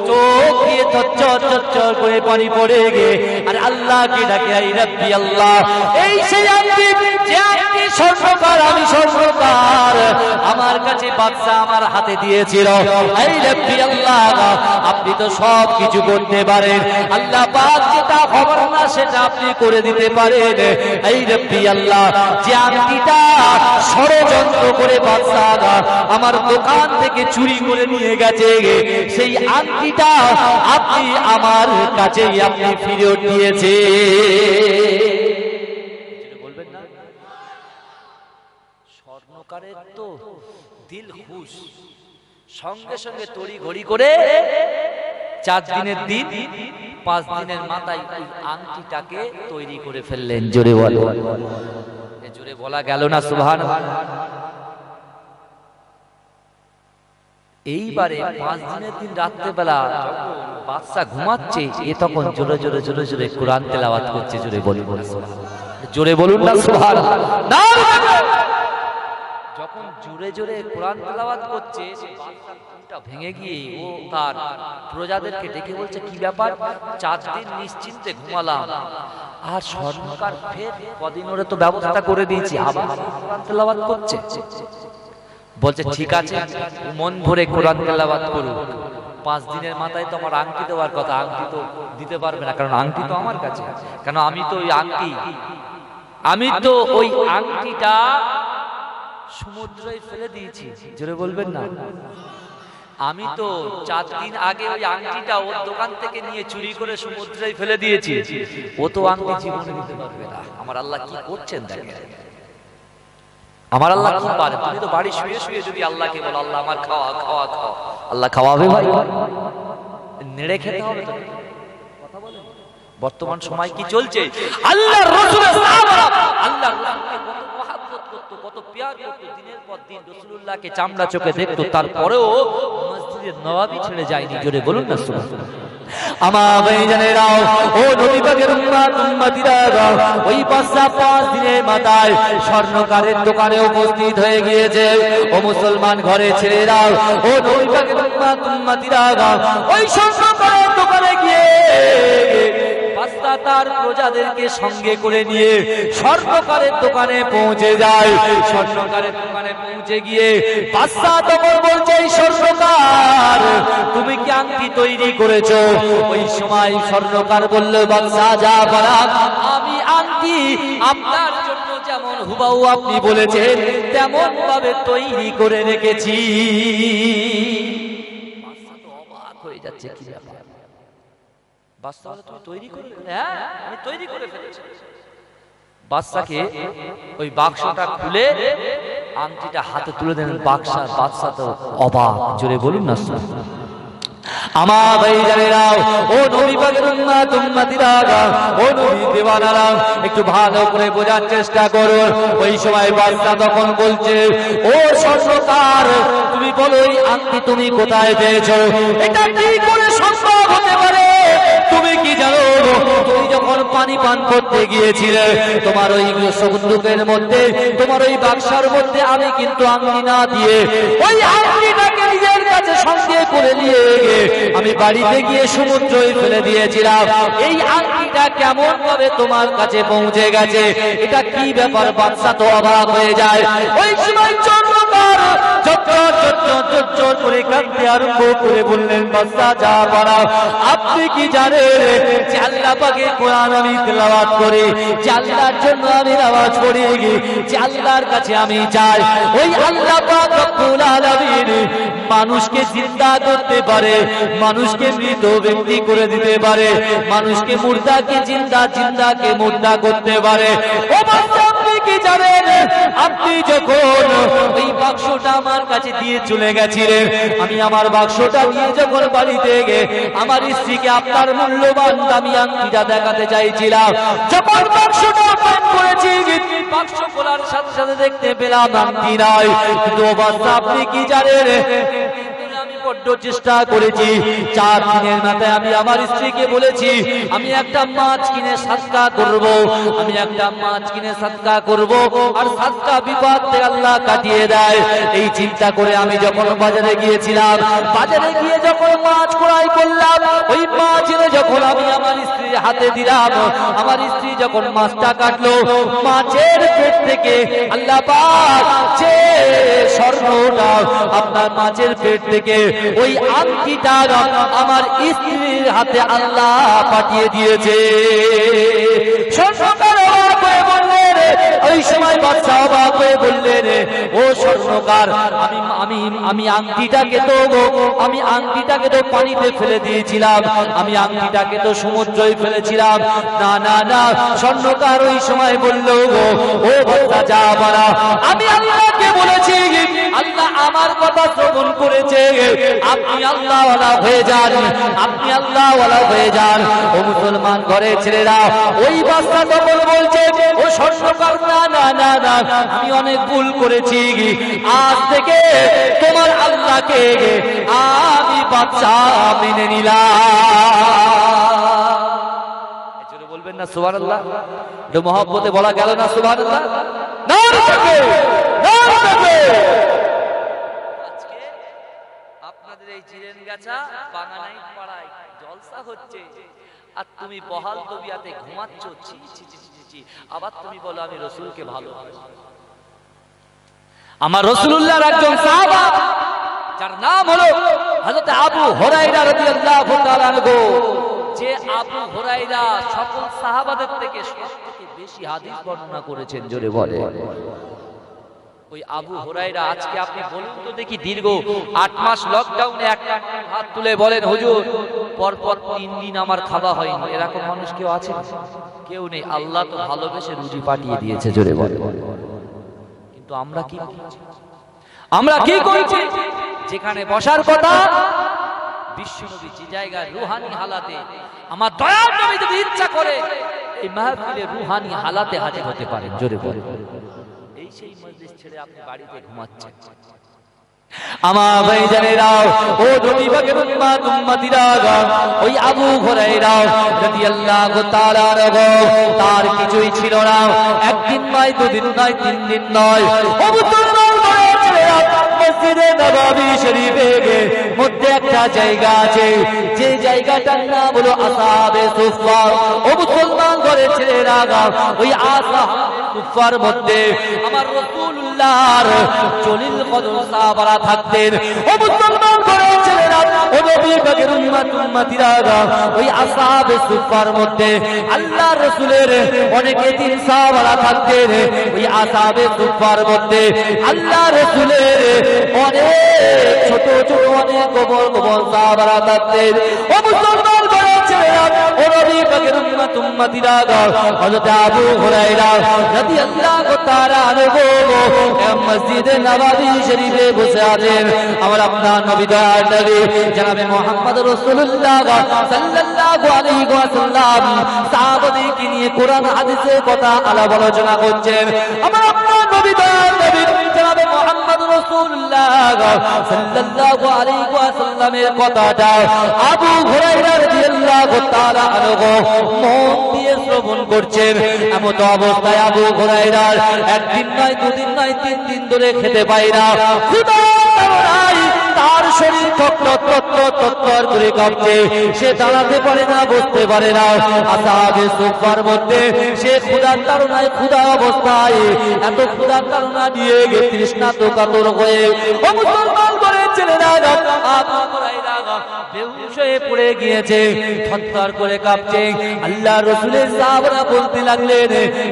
চোখ দিয়ে চচ্চর চচ্চর করে পানি পড়ে গে আর আল্লাহকে ডাকে, আই রাব্বি আল্লাহ, এই সেই আংটি যে আংটি স্বর্ণকার, আমি স্বর্ণকার, আমার কাছে বাদশা আমার হাতে দিয়েছিল। আই রাব্বি আল্লাহ, আপনি তো সব কিছু করতে পারেন, আল্লাহ পাক যেটা খবর না সেটা আপনি করে দিতে পারেন। এই রাব্বি আল্লাহ, যে আংটিটা ষড়যন্ত্র করে বাদশা আমার দোকান থেকে চুরি করে নিয়ে গেছে, সেই আংটিটা আপনি আমার কাছে আপনি ফিরিয়ে দিয়েছে। বলবেন না, স্বর্ণকারের তো দিল খুশ, সঙ্গে সঙ্গে তড়ি ঘড়ি করে 4 দিনের দিন 5 দিনের মাথায় ওই আংটিটাকে তৈরি করে ফেললেন। জোরে বলো, জোরে বলা গেল না সুবহানাল্লাহ। এইবারে 5 দিনের দিন রাত্রেবেলা বাদশা ঘুমাচ্ছে, এ তখন জোরে জোরে জোরে জোরে কোরআন তেলাওয়াত করছে। জোরে বলুন, জোরে বলুন না সুবহানাল্লাহ। যখন জোরে জোরে কোরআন তেলাওয়াত করছে, ভেঙে গিয়ে ও তার প্রজাদেরকে ডেকে বলছে, কি ব্যাপার, 4 দিন নিশ্চিন্তে ঘুমালাম, আর স্বর্ণকার ফের কদিন ওরে তো ব্যবস্থা করে দিয়েছি, আবার কোরআন তেলাওয়াত করছে। বলছে ঠিক আছে, মন ভরে কোরআন তেলাওয়াত করুক, 5 দিনের মাথায় তো আমার আংটি দেওয়ার কথা, আংটি তো দিতে পারবে না, কারণ আংটি তো আমার কাছে, কারণ আমি তো ওই আংটিটা সমুদ্রে ফেলে দিয়েছি। জোরে বলবেন না? আমি তো 4 দিন আগে ওই আংটিটা ওর দোকান থেকে নিয়ে চুরি করে সমুদ্রে ফেলে দিয়েছি। ও তো আংটি জীবনে দিতে পারবে না। আমার আল্লাহ কি করছেন দেখেন, আমার আল্লাহ কি পারে। তুমি তো বাড়ি শুয়ে শুয়ে যদি আল্লাহকে বলো আল্লাহ আমার খাওয়া, আল্লাহ খাওয়াবে ভাই? নেড়ে খেতে হবে তো। কথা বলেন, বর্তমান সময় কি চলছে? আল্লাহর রাসূলের সাহাবারা আল্লাহর রাসূলকে কত মহব্বত করত, কত প্যার করত, দিনের পর দিন রাসূলুল্লাহকে চামড়া চোখে দেখতো, তারপরেও মসজিদে নববী ছেড়ে যায়নি। জোরে বলুন না সুবহানাল্লাহ। আমার ভাইজানেরা, ও নবী পাকের উম্মতিরা, ওই বাদশা 5 দিনের মাথায় স্বর্ণকারের দোকানে উপস্থিত হয়ে গিয়েছে। ও মুসলমান ঘরে ছেলেরা, ও নবী পাকের উম্মতিরা, ওই স্বর্ণকারের দোকানে গিয়ে বাদশা তার প্রজাদেরকে সঙ্গে করে নিয়ে স্বর্ণকারের দোকানে পৌঁছে যায়। স্বর্ণকারের দোকানে পৌঁছে গিয়ে বাদশা তখন বলছে, এই স্বর্ণকার, তুমি কি আংটি তৈরি করেছো? ওই সময় স্বর্ণকার বলল, বাদশা যা বলার, আমি আংটি আপনার জন্য যেমন হুবাহু আপনি বলেছেন তেমন ভাবে তৈরি করে রেখেছি। বাদশা তো অবাক হয়ে যাচ্ছে, কি ব্যাপার? বাদশা বলে, তুমি তৈরি করে? হ্যাঁ, আমি তৈরি করে ফেলেছি। বাদশাকে ওই বাক্সটা খুলে আংটিটা হাতে তুলে দেন। বাদশা তো অবাক। জোরে বলুন না আমার ভাইজানেরা, ও নবী পাকের উম্মতিরা, ও নবী দিওয়ানারা, একটু ভালো করে বোঝার চেষ্টা করুন। ওই সময় বাদশা তখন বলছে, ও স্বর্ণকার, তুমি বলো এই আংটি তুমি কোথায় পেয়েছো? এটা কি করে সম্ভব হতে পারে? তুমি কি জানো, তুমি যখন পানি পান করতে গিয়েছিলে তোমার ওই সন্দুকের মধ্যে, তোমার ওই বাক্সার মধ্যে আমি কিন্তু আংটি না দিয়ে ওই আংটিটাকে নিজের কাছে সঙ্গে করে নিয়ে আমি বাড়িতে গিয়ে সমুদ্রে ফেলে দিয়েছিলাম। এই আংটিটা কেমন ভাবে তোমার কাছে পৌঁছে গেছে? এটা কি ব্যাপার? বাদশা তো অবাক হয়ে যায়। ওই সময় স্বর্ণকার চট করে কাঁদতে আরম্ভ করে বললেন, বাদশা যা বলা, আপনি কি জানেন যে আল্লাহ পাকের কোরআন আমি তেলাওয়াত করি, যে আল্লাহর জন্য আমি নামাজ পড়ি, যে আল্লাহর কাছে আমি চাই, ওই আল্লাহ পাক রব্বুল আলামিন মানুষকে জিন্দা করতে পারে, মানুষকে মৃত ব্যক্তি করে দিতে পারে, মানুষকে মুর্দাকে জিন্দা, জিন্দাকে মুর্দা করতে পারে। ও বাদশা, আপনি কি জানেন, আপনি যখন এই বাক্সটা আমার কাছে দিয়ে চলে গেছিলেন, আমি আমার বাক্সটা নিয়ে যখন বাড়িতে গিয়ে আমার স্ত্রীকে আপনার মূল্যবান দামি আংটিটা দেখাতে চাইছিলাম, যখন বাক্সটা ওপেন করেছি, বাক্স খোলার সাথে সাথে দেখতে পেলাম আংটি নাই। কিন্তু বাদশা, আপনি কি জানেন, বড্ড চেষ্টা করেছি। 4 দিনের মাথায় আমি আমার স্ত্রীকে বলেছি আমি একটা মাছ কিনে সাদকা করব, আমি একটা মাছ কিনে সাদকা করব, আর সাদকা বিপদ থেকে আল্লাহ কাটিয়ে দেয়। এই চিন্তা করে আমি যখন বাজারে গিয়েছিলাম, বাজারে গিয়ে যখন মাছ ক্রয় করলাম, ওই মাছ এনে যখন আমি আমার স্ত্রীর হাতে দিলাম, আমার স্ত্রী যখন মাছটা কাটলো, মাছের পেট থেকে আল্লাহ পাক যে স্বর্ণটা আপনার মাছের পেট থেকে ওই আংটিটা আমার স্ত্রীর হাতে আল্লাহ পাঠিয়ে দিয়েছে। স্বর্ণকার অবাক হয়ে বললেন, ওই সময় বাদশা অবাক হয়ে বললেন, ও স্বর্ণকার, আমি আংটিটাকে তো পানিতে ফেলে দিয়েছিলাম, আমি আংটিটাকে তো সমুদ্রে ফেলেছিলাম। না না না, স্বর্ণকার ওই সময় বলল, ও বাদশা যা বলা, আমি আল্লাহকে বলেছি, আল্লাহ আমার কথা শ্রবণ করেছে, আপনি আল্লাহওয়ালা হয়ে যান, আপনি আল্লাহওয়ালা হয়ে যান। ও মুসলমান ঘরে ছেলেরা, ওই বাদশা তখন বলছে, ও স্বর্ণকার, না না না না, আমি অনেক ভুল করেছি, আজ থেকে তোমার আল্লাহকে আমি বাদশা মেনে নিলাম। বলবেন না সুবহানাল্লাহ? এটা মহব্বতে বলা গেল না সুবহানাল্লাহ? আপনাদের এই জিরেনগাছা বাঙানাই পাড়ায় জলসা হচ্ছে, আর তুমি বহাল তবিয়াতে ঘুমাচ্ছ, ছি ছি ছি ছি, আবার তুমি বলো আমি রাসূলকে ভালোবাসি। আমার রাসূলুল্লাহর একজন সাহাবা যার নাম হলো হযরত আবু হুরায়রা রাদিয়াল্লাহু তাআলা আনহু, যে আবু হুরায়রা সকল সাহাবাদের থেকে সবথেকে বেশি হাদিস বর্ণনা করেছেন, জোরে বলে। ওই আবু হুরায়রা আজকে আপনি বলুন তো দেখি, দীর্ঘ 8 মাস লকডাউনে একটা হাত তুলে বলেন, হুজুর পরপর 3 দিন আমার খাওয়া হয়নি, এরকম মানুষ কেউ আছে? কেউ নেই। আল্লাহ তো ভালোবেসে রুজি পাঠিয়ে দিয়েছে, জোরে বলে। কিন্তু আমরা কি করছি? যেখানে বসার কথা, বিশ্বনবী যে জায়গায় রুহানি হালাতে, আমার দয়ার নবী যদি ইচ্ছা করে এই মাহফিলে রুহানি হালাতে হাজির হতে পারেন, জোরে বলে। এই সেই মজলিস ছেড়ে আপনি বাড়িতে ঘুমাচ্ছেন। আমার ভাইজানেরা, ও নবী পাকের উম্মতিরা, ওই আবু হুরায়রা রাদিয়াল্লাহু তাআলা আনহু, তার কিছুই ছিল না। একদিন নয়, দুদিন নয়, 3 দিন নয়, ও মুসলমান ভাইরা, মসজিদে নববী শরীফের মধ্যে একটা জায়গা আছে, যে জায়গাটার নাম হলো আসহাবে সুফফা। ও মুসলমান ঘরের ছেলেরা, ওই আসহাবে সুফফার মধ্যে আমার রাসূলুল্লাহর জলিল কদর সাহাবারা থাকতেন। ও মুসলমান ঘরের ছেলেরা, ও নবী পাকের উম্মতিরা, ওই আসহাবে সুফফার মধ্যে আল্লাহর রাসূলের অনেক এতিম সাহাবারা থাকতেন। ওই আসহাবে সুফফার মধ্যে আল্লাহর রাসূলের অনেক ছোট ছোট অনেক গোবর সাহাবারা থাকতেন। ও মুসলমান ঘরের ছেলেরা, ও নবী পাকের উম্মতিরা, হযরত আবু হুরায়রা রাদিয়াল্লাহু তাআলা আনহু মসজিদে নববী শরীফে বসে আছেন। আমার আপনার নবী দয়ার নবী জনাবে মুহাম্মদ রাসূলুল্লাহ সাল্লাল্লাহু আলাইহি ওয়াসাল্লাম সাহাবাদেরকে নিয়ে কোরআন হাদিসের কথা আলাপ আলোচনা করছেন। আমার আপনার নবী দয়ার নবী জনাবে মুহাম্মদ রাসূলুল্লাহ সাল্লাল্লাহু আলাইহি ওয়াসাল্লামের কথাটা আবু হুরায়রা রাদিয়াল্লাহু তাআলা আনহু মন দিয়ে শ্রবণ করছেন। এমন অবস্থায় আবু হুরায়রা একদিন নয়, দুদিন নয়, 3 দিন ধরে খেতে পায় না। ক্ষুধা তার শরীর থরথর করে কাঁপছে, সে দাঁড়াতে পারে না, বসতে পারে না। আসহাবে সুফফার মধ্যে সে ক্ষুধার তাড়নায়, ক্ষুধা অবস্থায়, এত ক্ষুধার তাড়না নিয়ে তৃষ্ণার্ত কাতর হয়ে, ও মুসলমান ঘরের ছেলেরা, আবু হুরায়রা বেহুশ হয়ে পড়ে গিয়েছে, থরথর করে কাঁপছে। আল্লাহর রাসূলের সাহাবারা বলতে লাগলেন,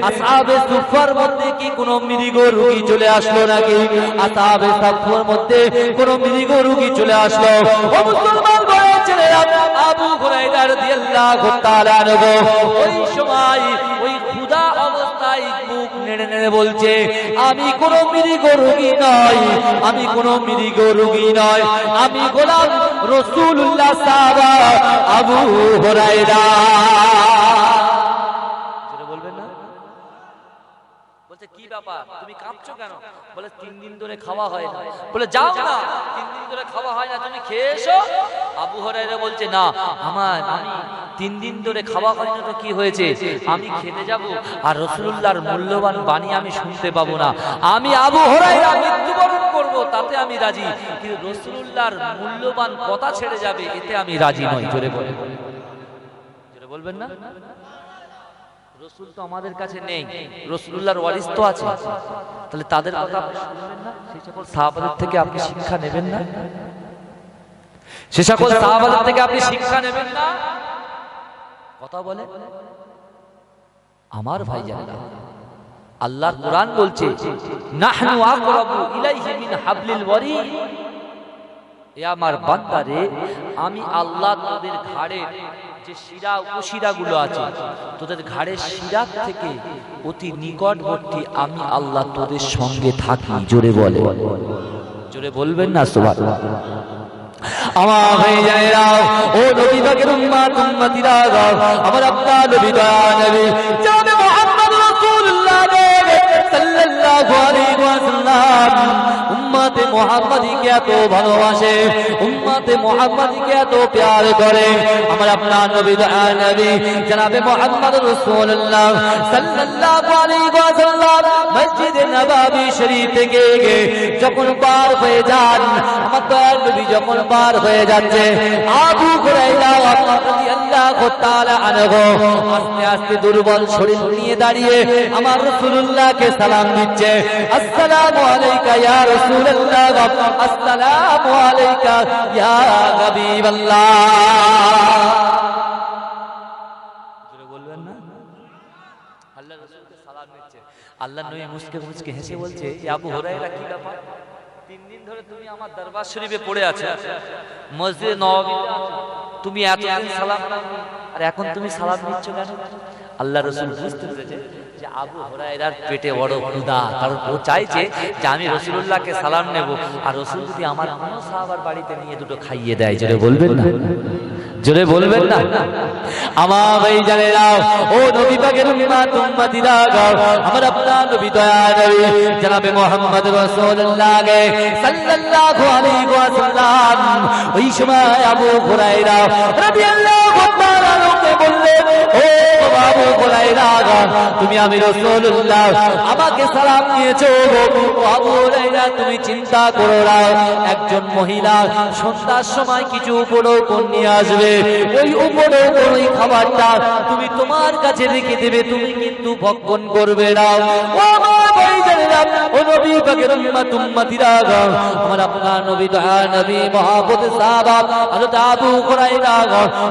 আসহাবে সুফফার মধ্যে কি কোনো মৃগ রোগী চলে আসলো নাকি? আসহাবে সুফফার মধ্যে কোনো মৃগ রোগী চলে আসলো। ও মুসলমান ঘরের ছেলেরা, আবু হুরায়রা রাদিয়াল্লাহু তাআলা আনহু ওই সময় ওই ক্ষুধা অবস্থায় মুখ নেড়ে নেড়ে বলছে, আমি কোনো মৃগ রোগী নয়, আমি কোনো মৃগ রোগী নয়, আমি গোলাম রাসূলুল্লাহ সাহাবা আবু হুরায়রা। যেটা বলবেন না? বলছে কি ব্যাপার, তুমি কাঁপছো কেন? বলে 3 দিন ধরে খাওয়া হয় না। বলে যাও না, 3 দিন ধরে খাওয়া হয় না, তুমি খেয়ে এসো। আবু হুরায়রা বলছে, না, আমি 3 দিন ধরে খাওয়া হয় না তো কি হয়েছে, আমি খেতে যাব আর রাসূলুল্লাহর মূল্যবান বাণী আমি শুনতে পাবো না। আমি আবু হুরায়রা মৃত্যুবরণ করব, তাতে আমি রাজি, কিন্তু রাসূলুল্লাহর মূল্যবান কথা ছেড়ে যাবে, এতে আমি রাজি নই। জোরে বলবেন না? রাসূল তো আমাদের কাছে নেই, রাসূলুল্লাহর ওয়ারিস তো আছে, তাহলে তাদের কথা আপনি শুনবেন না? সেই সকল সাহাবাদের থেকে আপনি শিক্ষা নেবেন না? সে সকল সাহাবাদের থেকে আপনি শিক্ষা নেবেন না? কথা বলে আমার ভাইজানেরা, আল্লাহর কোরআন বলছে, নাহনু আকরাবু ইলাইহি মিন হাবলিল ওয়ারিদ। এ আমার বান্দারে, আমি আল্লাহ তোদের ঘাড়ের যে শিরা উপশিরাগুলো আছে, তোদের ঘাড়ের শিরার থেকে অতি নিকটবর্তী আমি আল্লাহ তোদের সঙ্গে থাকি। জোরে বলে, জোরে বলবেন না সুবহানাল্লাহ। আমার ভাইজানেরা, ও নবী পাকের উম্মতিরা, আমার আপনার নবী দয়ার নবী জনাবে মুহাম্মদ রাসূলুল্লাহ সাল্লাল্লাহু আলাইহি ওয়াসাল্লাম উম্মতে মুহাম্মাদীকে এত ভালোবাসে, উম্মতে মুহাম্মাদীকে এত প্যার করে। আমার আপনার নবী দয়ার নবী জনাবে মুহাম্মদ রাসূলুল্লাহ সাল্লাল্লাহু আলাইহি ওয়াসাল্লাম মসজিদে নববী শরীফ থেকে যখন পার হয়ে যান, আমার দয়ার নবী যখন পার হয়ে যাচ্ছে, আবু হুরায়রা রাদিয়াল্লাহু তাআলা আনহু আস্তে আস্তে দুর্বল শরীর নিয়ে দাঁড়িয়ে আমার রাসূলুল্লাহকে সালাম দিচ্ছে, আসসালামু আলাইকা ইয়া রাসূলুল্লাহ। রাসূলুল্লাহ আসসালামু আলাইকা ইয়া হাবিবাল্লাহ। জোরে বলবেন না? আল্লাহ রাসূলকে সালাম দিচ্ছে। আল্লাহ নবী মুস্কে মুস্কে হেসে বলছে, আবু হুরায়রা কি ব্যাপার? 3 দিন ধরে তুমি আমার দরবার শরীফে পড়ে আছো, মসজিদে নববীতে আছো, তুমি এতদিন সালাম দাওনি, আর এখন তুমি সালাম নিচ্ছ কেন? আল্লাহ রাসূল বুঝতে পেরেছে যে আবু হুরায়রার পেটে বড় ক্ষুধা, কারণ ও চাইছে যে আমি রাসূলুল্লাহকে সালাম নেব, আর রাসূল যদি আমার কোনো সাহাবার বাড়িতে নিয়ে দুটো খাইয়ে দেয়। জোরে বলবেন না? জোরে বলবেন না? আমার ভাই জানেরা, ও নবী পাকের উম্মতিরা, আমার আপনার নবী দয়া নবী জনাবে মুহাম্মদ রাসূলুল্লাহ সাল্লাল্লাহু আলাইহি ওয়াসাল্লাম ওই সময় আবু হুরায়রা রাদিয়াল্লাহু তাআলা আনহুকে বললেন, ও আবু হুরায়রা, তুমি আমি রাসূলুল্লাহ আমাকে সালাম দিয়েছো, ও আবু হুরায়রা তুমি চিন্তা করো না, একজন মহিলা সন্ধ্যার সময় কিছু উপঢৌকন নিয়ে আসবে, ওই উপঢৌকন ওই খাবারটা তুমি তোমার কাছে রেখে দেবে, তুমি কিন্তু ভক্ষণ করবে না। ও আমার ভাইজানেরা, ও নবী পাকের উম্মতিরা, আমার আপনার নবী দয়া নবী মহব্বত সাহাবা হযরত আবু হুরায়রা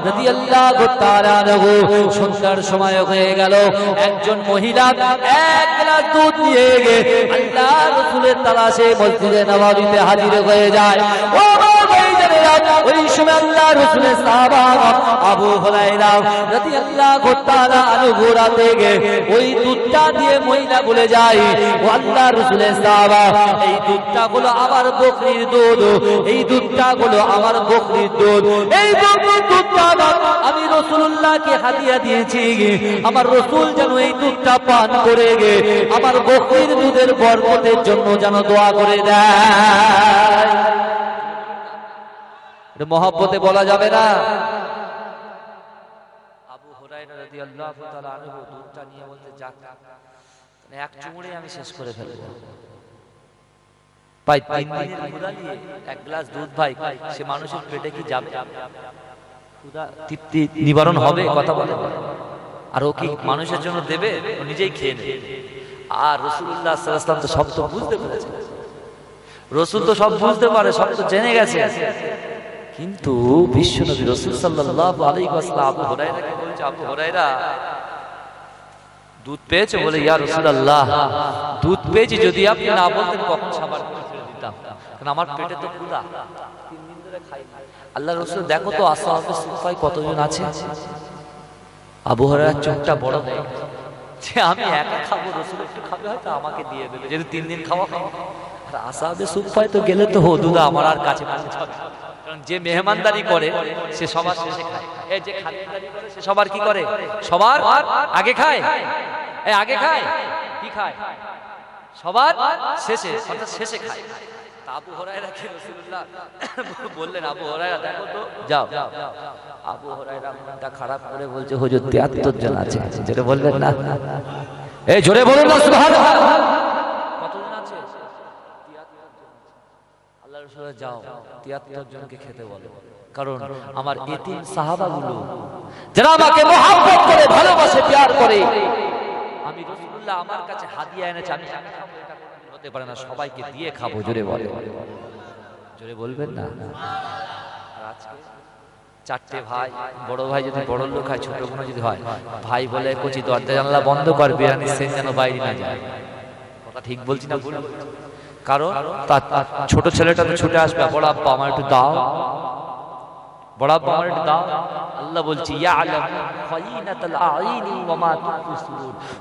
রাদিয়াল্লাহু তাআলা আনহু সন্ধ্যার সময় হয়ে গেল, একজন মহিলা এক গ্লাস দুধ নিয়ে গিয়ে আল্লাহ রাসূলের তালাশে মসজিদে নববীতে হাজির হয়ে যায়। ও আমার ভাইজানেরা, ওই সময় আল্লাহ রাসূলের সাহাবা আবু হুরায়রা রাদিয়াল্লাহু তাআলা আনহু রাতে গিয়ে ওই দুধটা দিয়ে মহিলা বলে যায়, ও আল্লাহ রাসূলের সাহাবা, এই দুধটা হলো আমার বকরির দুধ, এই দুধটা হলো আমার বকরির দুধ, এই বকরির দুধটা আমি রাসূলুল্লাহকে হাদিয়া দিয়েছি, আমার রাসূল যেন এই দুধটা পান করে গে আমার বকরির দুধের বরকতের জন্য যেন দোয়া করে দেয়। এটা মহব্বতে বলা যাবে না? আবু হুরায়রা রাদিয়াল্লাহু তাআলা আনহু দুধটা নিয়ে বলতে, যাক এক চুমুড়ে আমি শেষ করে ফেলবো। ভাই 3 দিনের ক্ষুধা নিয়ে এক গ্লাস দুধ, ভাই সে মানুষের পেটে কি যাবে? ক্ষুধা তৃপ্তি নিবারণ হবে? কথা বলে। আর ও কি মানুষের জন্য দেবে? ও নিজেই খেয়ে নেবে। আর রাসূলুল্লাহ সাল্লাল্লাহু আলাইহি ওয়াসাল্লাম তো সব তো বুঝতে পেরেছে, রাসূল তো সব বুঝতে পারে, সব তো জেনে গেছে, কিন্তু বিশ্বনবী রাসূল সাল্লাল্লাহু আলাইহি ওয়াসাল্লাম আবু হুরায়রাকে বলছে, আবু হুরায়রা দুধ পেয়েছো? বলে, ইয়া রাসূলুল্লাহ দুধ পেয়েছি, যদি আপনি না বলতেন কখন সাবার করে ছেড়ে দিতাম, কারণ আমার পেটে তো ক্ষুধা, 3 দিন ধরে খাই না। আল্লাহ রাসূল দেখো তো আসহাবে সুফায় কতজন আছে। আবু হুরায়রার চোখটা বড় হয়ে গেছে যে আমি একা খাবো, রাসূল একটু খাবে হয়তো আমাকে দিয়ে দেবে, যদি 3 দিন খাওয়া খাবো। আর আসহাবে সুফায় তো গেলে তো হুদুদা আমার আর কাছে পৌঁছাবে, কারণ যে মেহমানদারি করে সে সবার শেষে খায়, এই যে খাতিরদারি করে সে সবার কি করে? সবার আগে খায়। এই আগে খায় কি খায়? সবার শেষে, অর্থাৎ শেষে খায়। আবু হুরায়রাকে রাসূলুল্লাহ বললেন, আবু হুরায়রা দেখো তো, যাও। আবু হুরায়রা মনটা খারাপ করে বলছে, হুজুর 73 জন আছে। যেটা বললেন না, এই জোরে বলুন না সুবহানাল্লাহ। কতজন আছে? 73 জন। আল্লাহ রাসূল, যাও 73 জনকে খেতে বলো, কারণ আমার এতিম সাহাবাগুলো যারা আমাকে মহব্বত করে, ভালোবাসে, প্যার করে, আমি রাসূলুল্লাহ আমার কাছে হাদিয়া এনেছে, আমি একা খাবো এটা কোনোদিন হতে পারে না, সবাইকে দিয়ে খাবো। জোরে বলে, জোরে বলবেন না? আর আজকে 4টে ভাই, বড় ভাই যদি বড় লোক হয়, ছোট বোন যদি হয়, ভাই বলে কচি দরজা জানলা বন্ধ কর, বিরিয়ানির সেন যেন বাইরে না যায়। কথা ঠিক বলছি না ভুল? কারণ তার ছোট ছেলেটা তো ছুটে আসবে, বড় আব্বা আমার একটু দাও, বড় আব্বা আমার একটু দাও। আল্লাহ বলছি,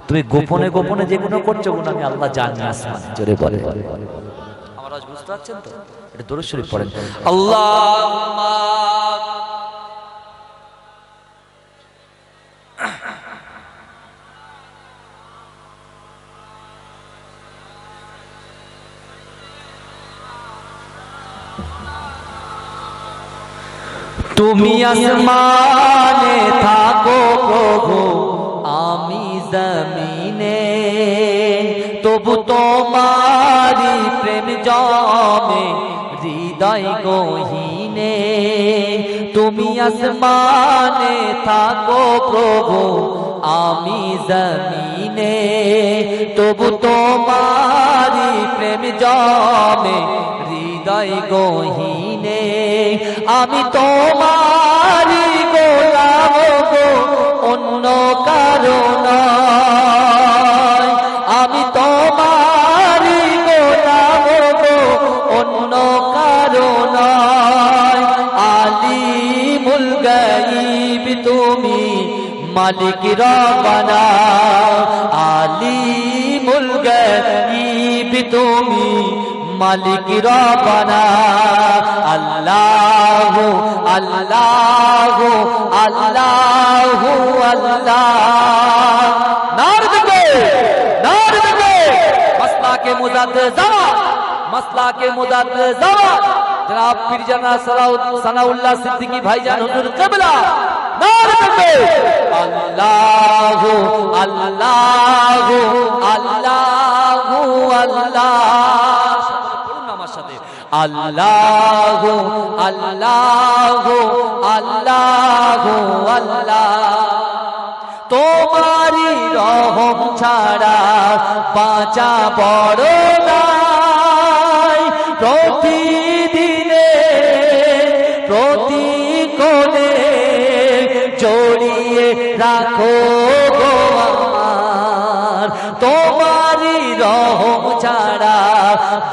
তুমি গোপনে গোপনে যেগুলো করছো গুণ আমি আল্লাহ জানি আসমানে। জোরে বলে, আমার আজ বুঝতে পারছেন তো? এটা দরুদ শরীফ পড়েন, আল্লাহুম্মা তুমি আসমানে থাকো প্রভু, আমি জমিনে, তবু তোমারি প্রেম জমে হৃদয় গহীনে। তুমি আসমানে থাকো প্রভু, আমি জমিনে, তবু তোমারি প্রেম জমে হৃদয় গহীনে আমি তোমারি গোলাম গো অন্য কারো নয় আমি তোমারি গোলাম গো অন্য কারো নয় আলিমুল গায়ব তুমি মালিক রব্বানা আলিমুল গায়ব তুমি মালিক রব্বানা আল্লাহ আল্লাহ আল্লাহ আল্লাহ নারে দেখবে মাসলা के मुजाद्दिद ज़मान जनाब पीरजाना सनाउल्लाह सिद्दीकी भाईजान हुजूर क़िबला नारे तकबीर अल्लाह अल्लाह अल्लाह अल्लाह पढ़ুন আমার সাথে अल्लाह अल्लाह अल्लाह अल्लाह তোমারি রহম ছাড়া বাঁচা বড় নাই প্রতিদিনে প্রতিক্ষণে জড়িয়ে রাখো গো আমার তোমারি রহম ছাড়া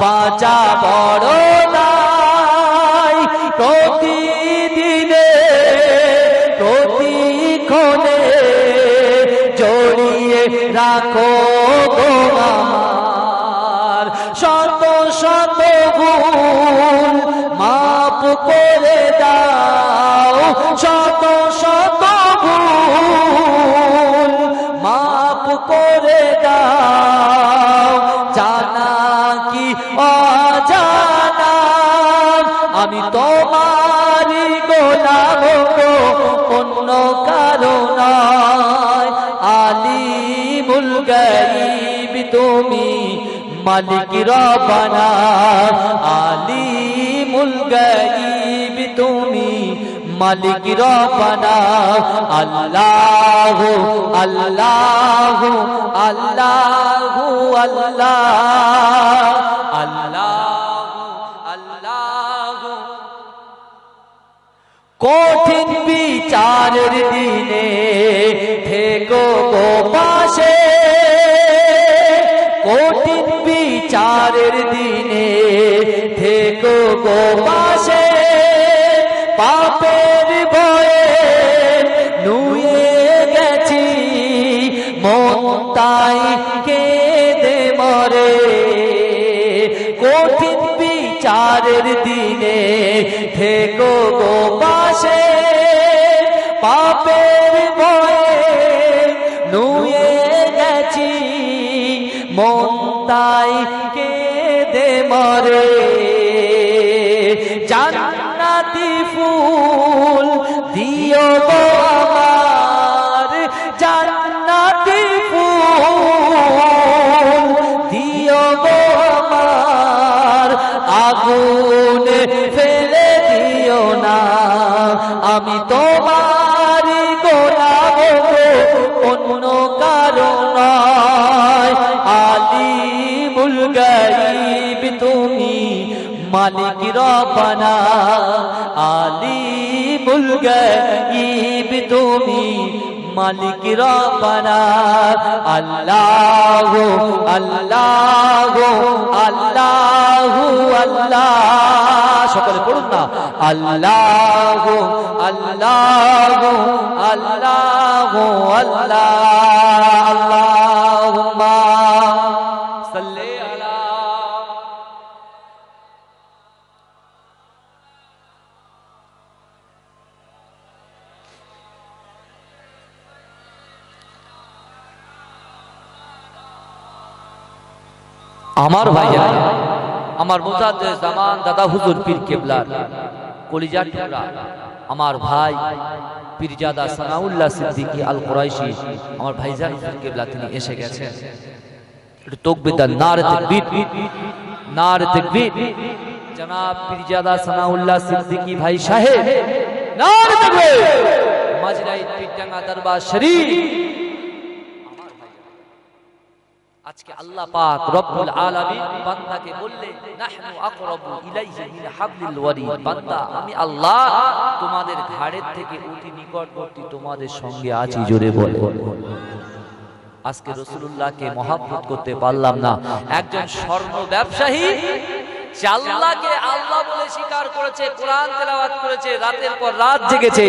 বাঁচা বড় নাই প্রতিদিনে প্রতিক্ষণে জড়িয়ে রাখো গো আমার শত শত ভুল মাফ করে দাও শত শত ভুল মাফ করে দাও জানা কি অজানা আমি তোমারি গোলাম গো অন্য কারো নয় আলিমুল গায়ব তুমি মালিক রব্বানা আলিমুল গায়ব তুমি মালিক রব্বানা আল্লাহ আল্লাহ আল্লাহ আল্লাহ আল্লাহ আল্লাহ কঠিন বিচারের দিনে থেকো গো পাশে কঠিন বিচারের দিনে থেকো গো পাশে পাপের ভয়ে নুয়ে গেছি মন তাই কেঁদে মরে কঠিন বিচারের দিনে থেকো গো পাশে পাপের ভয়ে নুয়ে গেছি মন তাই কেঁদে মরে জান্নাতি ফুল দিও গো আমার জান্নাতি ফুল দিও গো আমার আগুন ফেলে দিও না আমি তোমারি গোলাম গো অন্য কারো নয় আলিমুল গায়ব তুমি মালিক রব্বানা আলিমুল গায়ব তুমি মালিক রব্বানা আল্লাহ আল্লাহ আল্লাহ আল্লাহ সকলে পড়ুন না আল্লাহ আল্লাহ আল্লাহ আল্লাহ আল্লাহুম্মা সাল্লি আলা আমার ভাইয়া আমার মুজাদ্দিদ জামান দাদা হুজুর পীর কেবলার কলিজার টুকরা আমার ভাই পীরজাদা সানাউল্লাহ সিদ্দিকী আল কুরাইশি আমার ভাইজান হুজুর কেবলা তিনি এসে গেছেন একটু তাকবীর দেন নারে তাকবীর নারে তাকবীর জনাব পীরজাদা সানাউল্লাহ সিদ্দিকী ভাই সাহেব নারে তাকবীর মাঝরাই পীরডাঙ্গা দরবার শরীফ আজকে আল্লাহ পাক রব্বুল আলামিন বান্দাকে বললেন নাহনু আকরাবু ইলাইহি মিন হাবলিল ওয়ারিদ, বান্দা আমি আল্লাহ তোমাদের ঘাড়ের থেকে অতি নিকটবর্তী, তোমাদের সঙ্গে আছি। জোরে বলে আজকে রাসূলুল্লাহকে মহব্বত করতে পারলাম না। একজন স্বর্ণ ব্যবসায়ী যে আল্লাহকে আল্লাহ বলে স্বীকার করেছে, কোরআন তেলাওয়াত করেছে, রাতের পর রাত জেগেছে,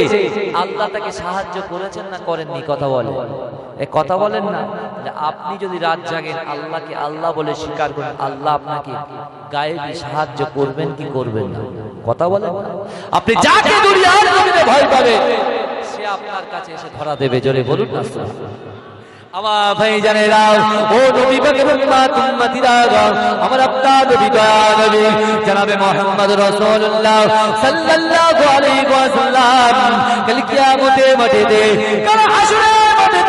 আল্লাহ তাকে সাহায্য করেছেন না করেননি? কথা বলে এ কথা বলেন না যে আপনি যদি রাত জাগেন আল্লাহকে আল্লাহ বলে স্বীকার করেন, আল্লাহ আপনাকে গায়েবী সাহায্য করবেন কি করবেন না? কথা বলেন না। আপনি যাকে দুনিয়ার জমিনে ভয় পাবে সে আপনার কাছে এসে ধরা দেবে। জোরে বলুন না আমার ভাইজানেরা, ও নবী পাকের উম্মতিরা, আমার আপনার নবী নবী জনাবে মুহাম্মদ রাসূলুল্লাহ সাল্লাল্লাহু আলাইহি ওয়াসাল্লাম কাল কিয়ামতের মাঠে কাল হাসরের মাঠে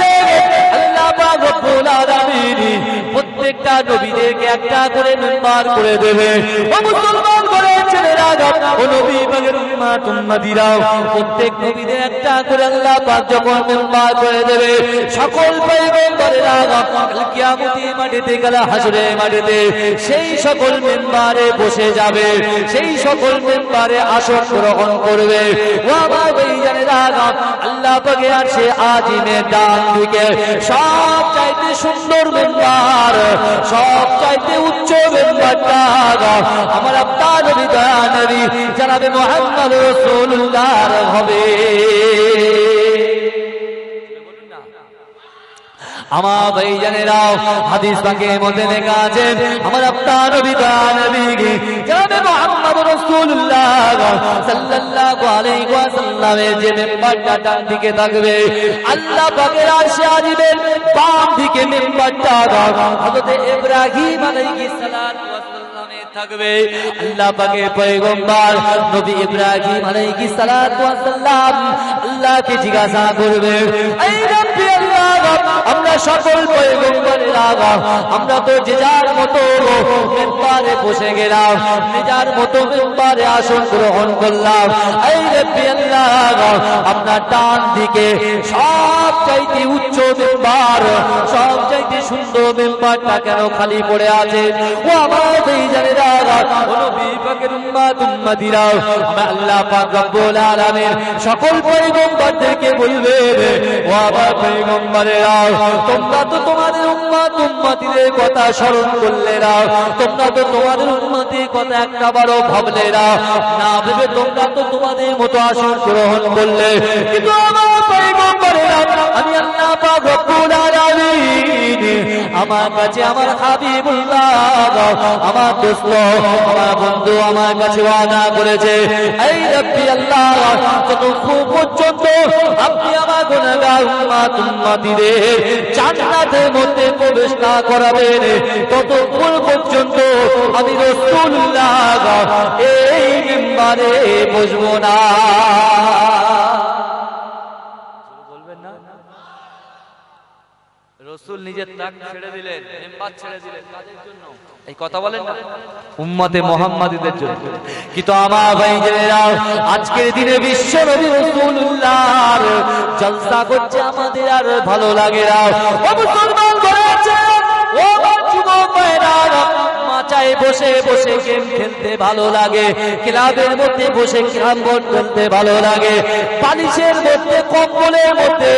আল্লাহ পাক রব্বুল আলামিন প্রত্যেকটা নবীদেরকে একটা করে মিম্বার করে দেবে। ও মুসলমান করে ছেলেরা, ও নবী পাকের উম্মতিরা, প্রত্যেক নবীদের একটা করে আল্লাহ পাক যখন মিম্বার করে দেবে, সকল পয়গম্বরেরা কাল কিয়ামতের মাঠে কাল হাসরের মাঠে সেই সকল মিম্বারে বসে যাবে, সেই সকল মিম্বারে আসন গ্রহণ করবে। ও আমার ভাইজানেরা, আল্লাহ পাকের আরশে আজিমের ডান দিকে সব চাইতে সুন্দর মিম্বার, সব চাইতে উচ্চ মিম্বারটা আমার আপনার নবী নবী জনাবে মুহাম্মদ রাসূলুল্লাহর হবে। আমার ভাইজানেরা, হাদিস পাকের মধ্যে লেখা আছে আমার আপনার নবী নবী জনাবে মুহাম্মদ রাসূলুল্লাহ সাল্লাল্লাহু আলাইহি ওয়াসাল্লামের যে মিম্বারটা ডান দিকে থাকবে, আল্লাহ পাকের আরশে আজিমের বাম দিকে মিম্বারটা হযরত ইব্রাহিম আলাইহিস সালাতু ওয়াস সালামের থাকবে। আল্লাহ পাকের পয়গম্বর নবী ইব্রাহিম আলাইহিস সালাতু ওয়াস সালাম আল্লাহকে জিজ্ঞাসা করবে, এই রব্বি আল্লাহ, আমরা সকল পয়গম্বরেরা আমরা তো যে যার মতো মিম্বারে বসে গেলাম, যার মতো মিম্বারে আসন গ্রহণ করলাম, এই রব্বি আল্লাহ, আপনার ডান দিকে সব চাইতে উচ্চ মিম্বার, সব চাইতে সুন্দর মিম্বারটা কেন খালি পড়ে আছে? ও আমার ভাইজানেরা, ও নবী পাকের উম্মতিরা, আমরা আল্লাহ পাক রব্বুল আলামিন সকল পয়গম্বরদেরকে বলবে, ও আমার পয়গম্বরেরা, তোমরা তো তোমাদের উম্মতিদের কথা স্মরণ করলে না, তোমরা তো তোমাদের উম্মতির কথা একবারও ভাবলে না, না ভেবে তোমরা তো তোমাদের মতো আসন গ্রহণ করলে। কিন্তু আমার পয়গম্বরেরা, আমি আল্লাহ পাক রব্বুল আলামিন আমার কাছে আমার হাবিবুল্লাহ, আমার দোস্ত, আমার বন্ধু আমার কাছে ওয়াদা করেছে, এই রব্বি আল্লাহ, যতক্ষণ পর্যন্ত আপনি আমার গুনাহগার উম্মতিদের জান্নাতের মধ্যে প্রবেশ না করাবেন, ততক্ষণ পর্যন্ত আমি রাসূলুল্লাহ এই মিম্বারে বসবো না। বলবেন না? রাসূল নিজের তাক ছেড়ে দিলেন, মিম্বার ছেড়ে দিলেন কাদের জন্য? এই কথা বলেন না, উম্মতে মুহাম্মাদীদের জন্য। কিন্তু আমার ভাইজানেরা, আজকের দিনে বিশ্ব নবী রাসূলুল্লাহর জলসা করছে আমাদের আর ভালো লাগে না। ও মুসলমান বলেছে, ও যুবক ভাইরা, মাচায় বসে বসে গেম খেলতে ভালো লাগে, ক্লাবের মধ্যে বসে ক্যারাম বোর্ড খেলতে ভালো লাগে, বালিশের মধ্যে কম্বলের মধ্যে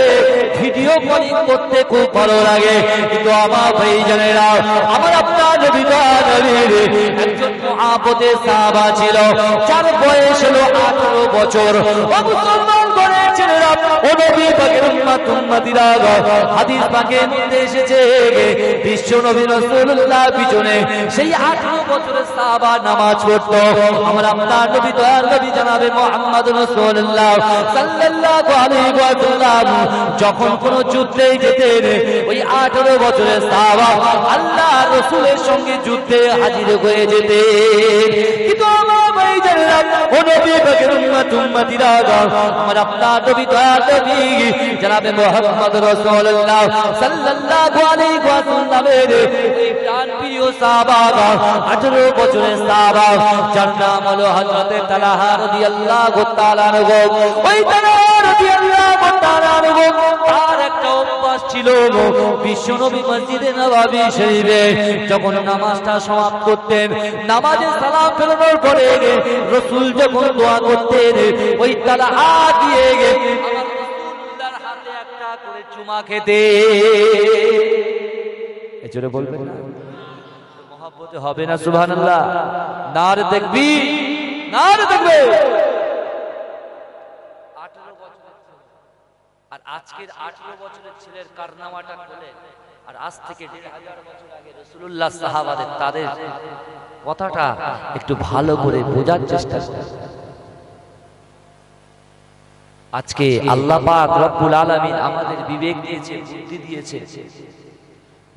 ভিডিও কলিং করতে খুব ভালো লাগে। কিন্তু আমার ভাইজানেরা, আমার আপনার নবী নবীর একজন মুআবদের সাহাবা ছিল, যার বয়স হলো 18 বছর। ও মুসলমান বলেছেন, ও নবী পাকের উম্মতিরা, হাদিস পাকের মধ্যে এসেছে বিশ্ব নবী রাসূলুল্লাহ পিছনে সেই 18 বছরের সাহাবা নামাজ পড়তো। আমার আপনার নবী দয়ার নবী জনাবে মুহাম্মদ রাসূলুল্লাহ সাল্লাল্লাহু আলাইহি ওয়াসাল্লাম যখন কোন যুদ্ধে যেতেন, ওই 18 বছরের সাহাবা আল্লাহ রাসূলের সঙ্গে যুদ্ধে হাজির হয়ে যেতেন। কিন্তু আমার ভাইজানেরা, ও নবী পাকের উম্মতিরা, আমার আপনার নবী দয়ার নবী জনাবে মুহাম্মদ রাসূলুল্লাহ সাল্লাল্লাহু আলাইহি ওয়াসাল্লামের এই প্রাণপ্রিয় সাহাবা, 18 বছরের সাহাবা, যার নাম হলো হযরত তালহা রাদিয়াল্লাহু তাআলা আনহু। ওই তালহা রাদিয়াল্লাহু তাআলা আনহু, তার একটা অভ্যাস ছিল বিশ্বনবী মসজিদে নববী শরীফে যখন নামাজটা সমাপ্ত করতেন, নামাজে সালাম ফেরানোর পরে রাসূল যখন দোয়া করতেন, ওই তালা হাত দিয়ে আমার রাসূলুল্লাহর হাতে একটা করে চুমা খেতে। এই জোরে বলবেন না, মহব্বতে হবে না সুবহানাল্লাহ? নারে তাকবীর, নারে তাকবীর। 18 বছর আর আজকের 18 বছরের ছেলের কারনামাটা বলে, আর আজ থেকে 1500 বছর আগে রাসূলুল্লাহ সাহাবাদের তাদের কথাটা একটু ভালো করে বোঝার চেষ্টা করুন। আজকে আল্লাহ পাক রব্বুল আলামিন আমাদের বিবেক দিয়েছে, বুদ্ধি দিয়েছে,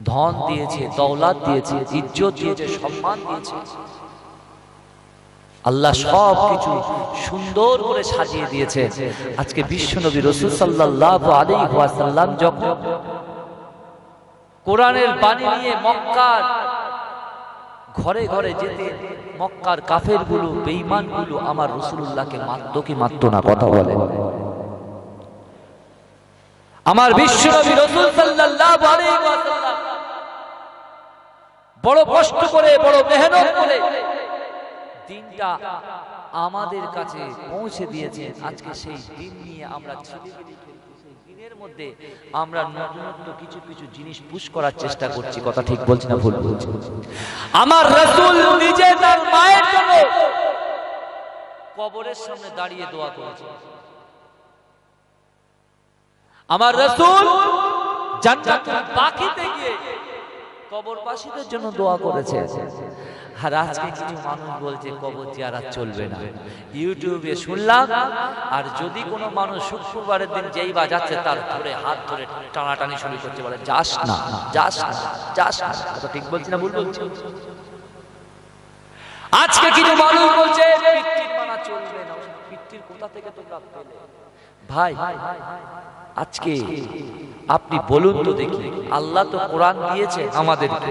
ধন দিয়েছে, দৌলত দিয়েছে, ইজ্জত দিয়েছে, সম্মান দিয়েছে। আল্লাহ সব কিছু সুন্দর করে সাজিয়ে দিয়েছে। আজকে বিশ্বনবী রাসূল সাল্লাল্লাহু আলাইহি ওয়াসাল্লাম যখন কোরআনের বাণী নিয়ে মক্কার ঘরে ঘরে যেতে, মক্কার কাফেরগুলো, বেঈমানগুলো আমার রাসূলুল্লাহকে মারতো কি মারতো না? কথা বলে। আমার বিশ্বনবী রাসূল সাল্লাল্লাহু আলাইহি ওয়াসাল্লাম বড় কষ্ট করে, বড় মেহনত করে দিনটা আমাদের কাছে পৌঁছে দিয়েছে। আজকে সেই দিন নিয়ে আমরা ছিলিমিলি খেলছি, সেই দিনের মধ্যে আমরা নতুনত্ব কিছু কিছু জিনিস পুশ করার চেষ্টা করছি। কথা ঠিক বলছি না ভুল বলছি? আমার রাসূল নিজে তার মায়ের জন্য কবরের সামনে দাঁড়িয়ে দোয়া করেছে। আমার রাসূল জান্নাতুল বাকিতে গিয়ে কবরবাসীদের জন্য দোয়া করেছে। আর আজকে কিছু মানুষ বলছে কবর জিয়ারত চলবে না। ইউটিউবে শুনলাম, আর যদি কোনো মানুষ শুক্রবারের দিন যেই বা যাচ্ছে তার ধরে হাত ধরে টানাটানি শুরু করছে, বলে যাস না, যাস না, যাস না। কথা ঠিক বলছি না ভুল বলছি? আজকে কিছু মানুষ বলছে পিতৃর মানা চলবে না। পিতৃর কোথা থেকে তোমরা পেলে? ভাই আজকে আপনি বলুন তো দেখি, আল্লাহ তো কোরআন দিয়েছে আমাদেরকে,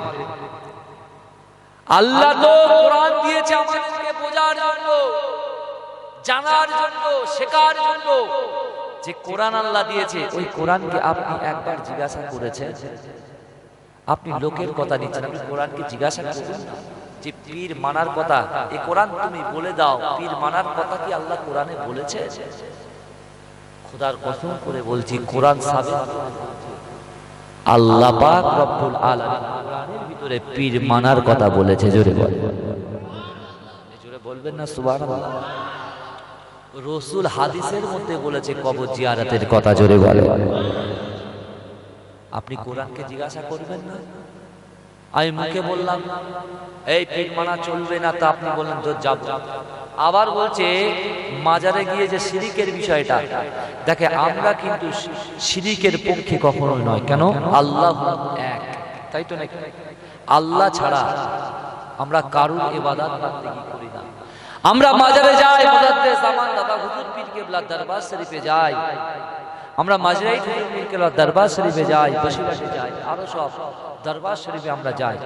আল্লাহ তো কোরআন দিয়েছে আমাদেরকে বোঝার জন্য, জানার জন্য, শেখার জন্য। যে কোরআন আল্লাহ দিয়েছে, ওই কোরআনকে আপনি একবার জিজ্ঞাসা করেছেন? আপনি লোকের কথা নিচ্ছেন, আপনি কোরআনকে জিজ্ঞাসা করুন না যে পীর মানার কথা, এই কোরআন তুমি বলে দাও, পীর মানার কথা কি আল্লাহ কোরআনে বলেছে? খোদার কসম করে বলছি, কোরআন সাবিত আল্লাহ পাক রব্বুল আলামিন কোরআনের ভিতরে পীর মানার কথা বলেছে। জোরে বলেন, জোরে বলবেন না সুবহানাল্লাহ? রাসূল হাদিসের মধ্যে বলেছে কবর জিয়ারতের কথা। জোরে বলেন। আপনি কোরআনকে জিজ্ঞাসা করবেন না? আমি মুখে বললাম এই পীর মানা চলবে না, তা আপনি বললেন তো যাব। আবার বলছে মাজারে গিয়ে যে শিরিকের বিষয়টা, দেখে আমরা কিন্তু শিরিকের পক্ষে কখনোই নয়। কেন? আল্লাহ এক, তাই তো নাকি? আল্লাহ ছাড়া আমরা কারুর ইবাদত বন্দেগী করি না। আমরা মাজারে যাই, মুজাদ্দেদ জামান দাদা হুজুর পীর কেবলা দরবার শরীফে যাই, আমরা মাজরাই হুজুর পীর কেবলা দরবার শরীফে যাই, বসিরহাটে যাই, আরো সব দরবার শরীফে আমরা যাই।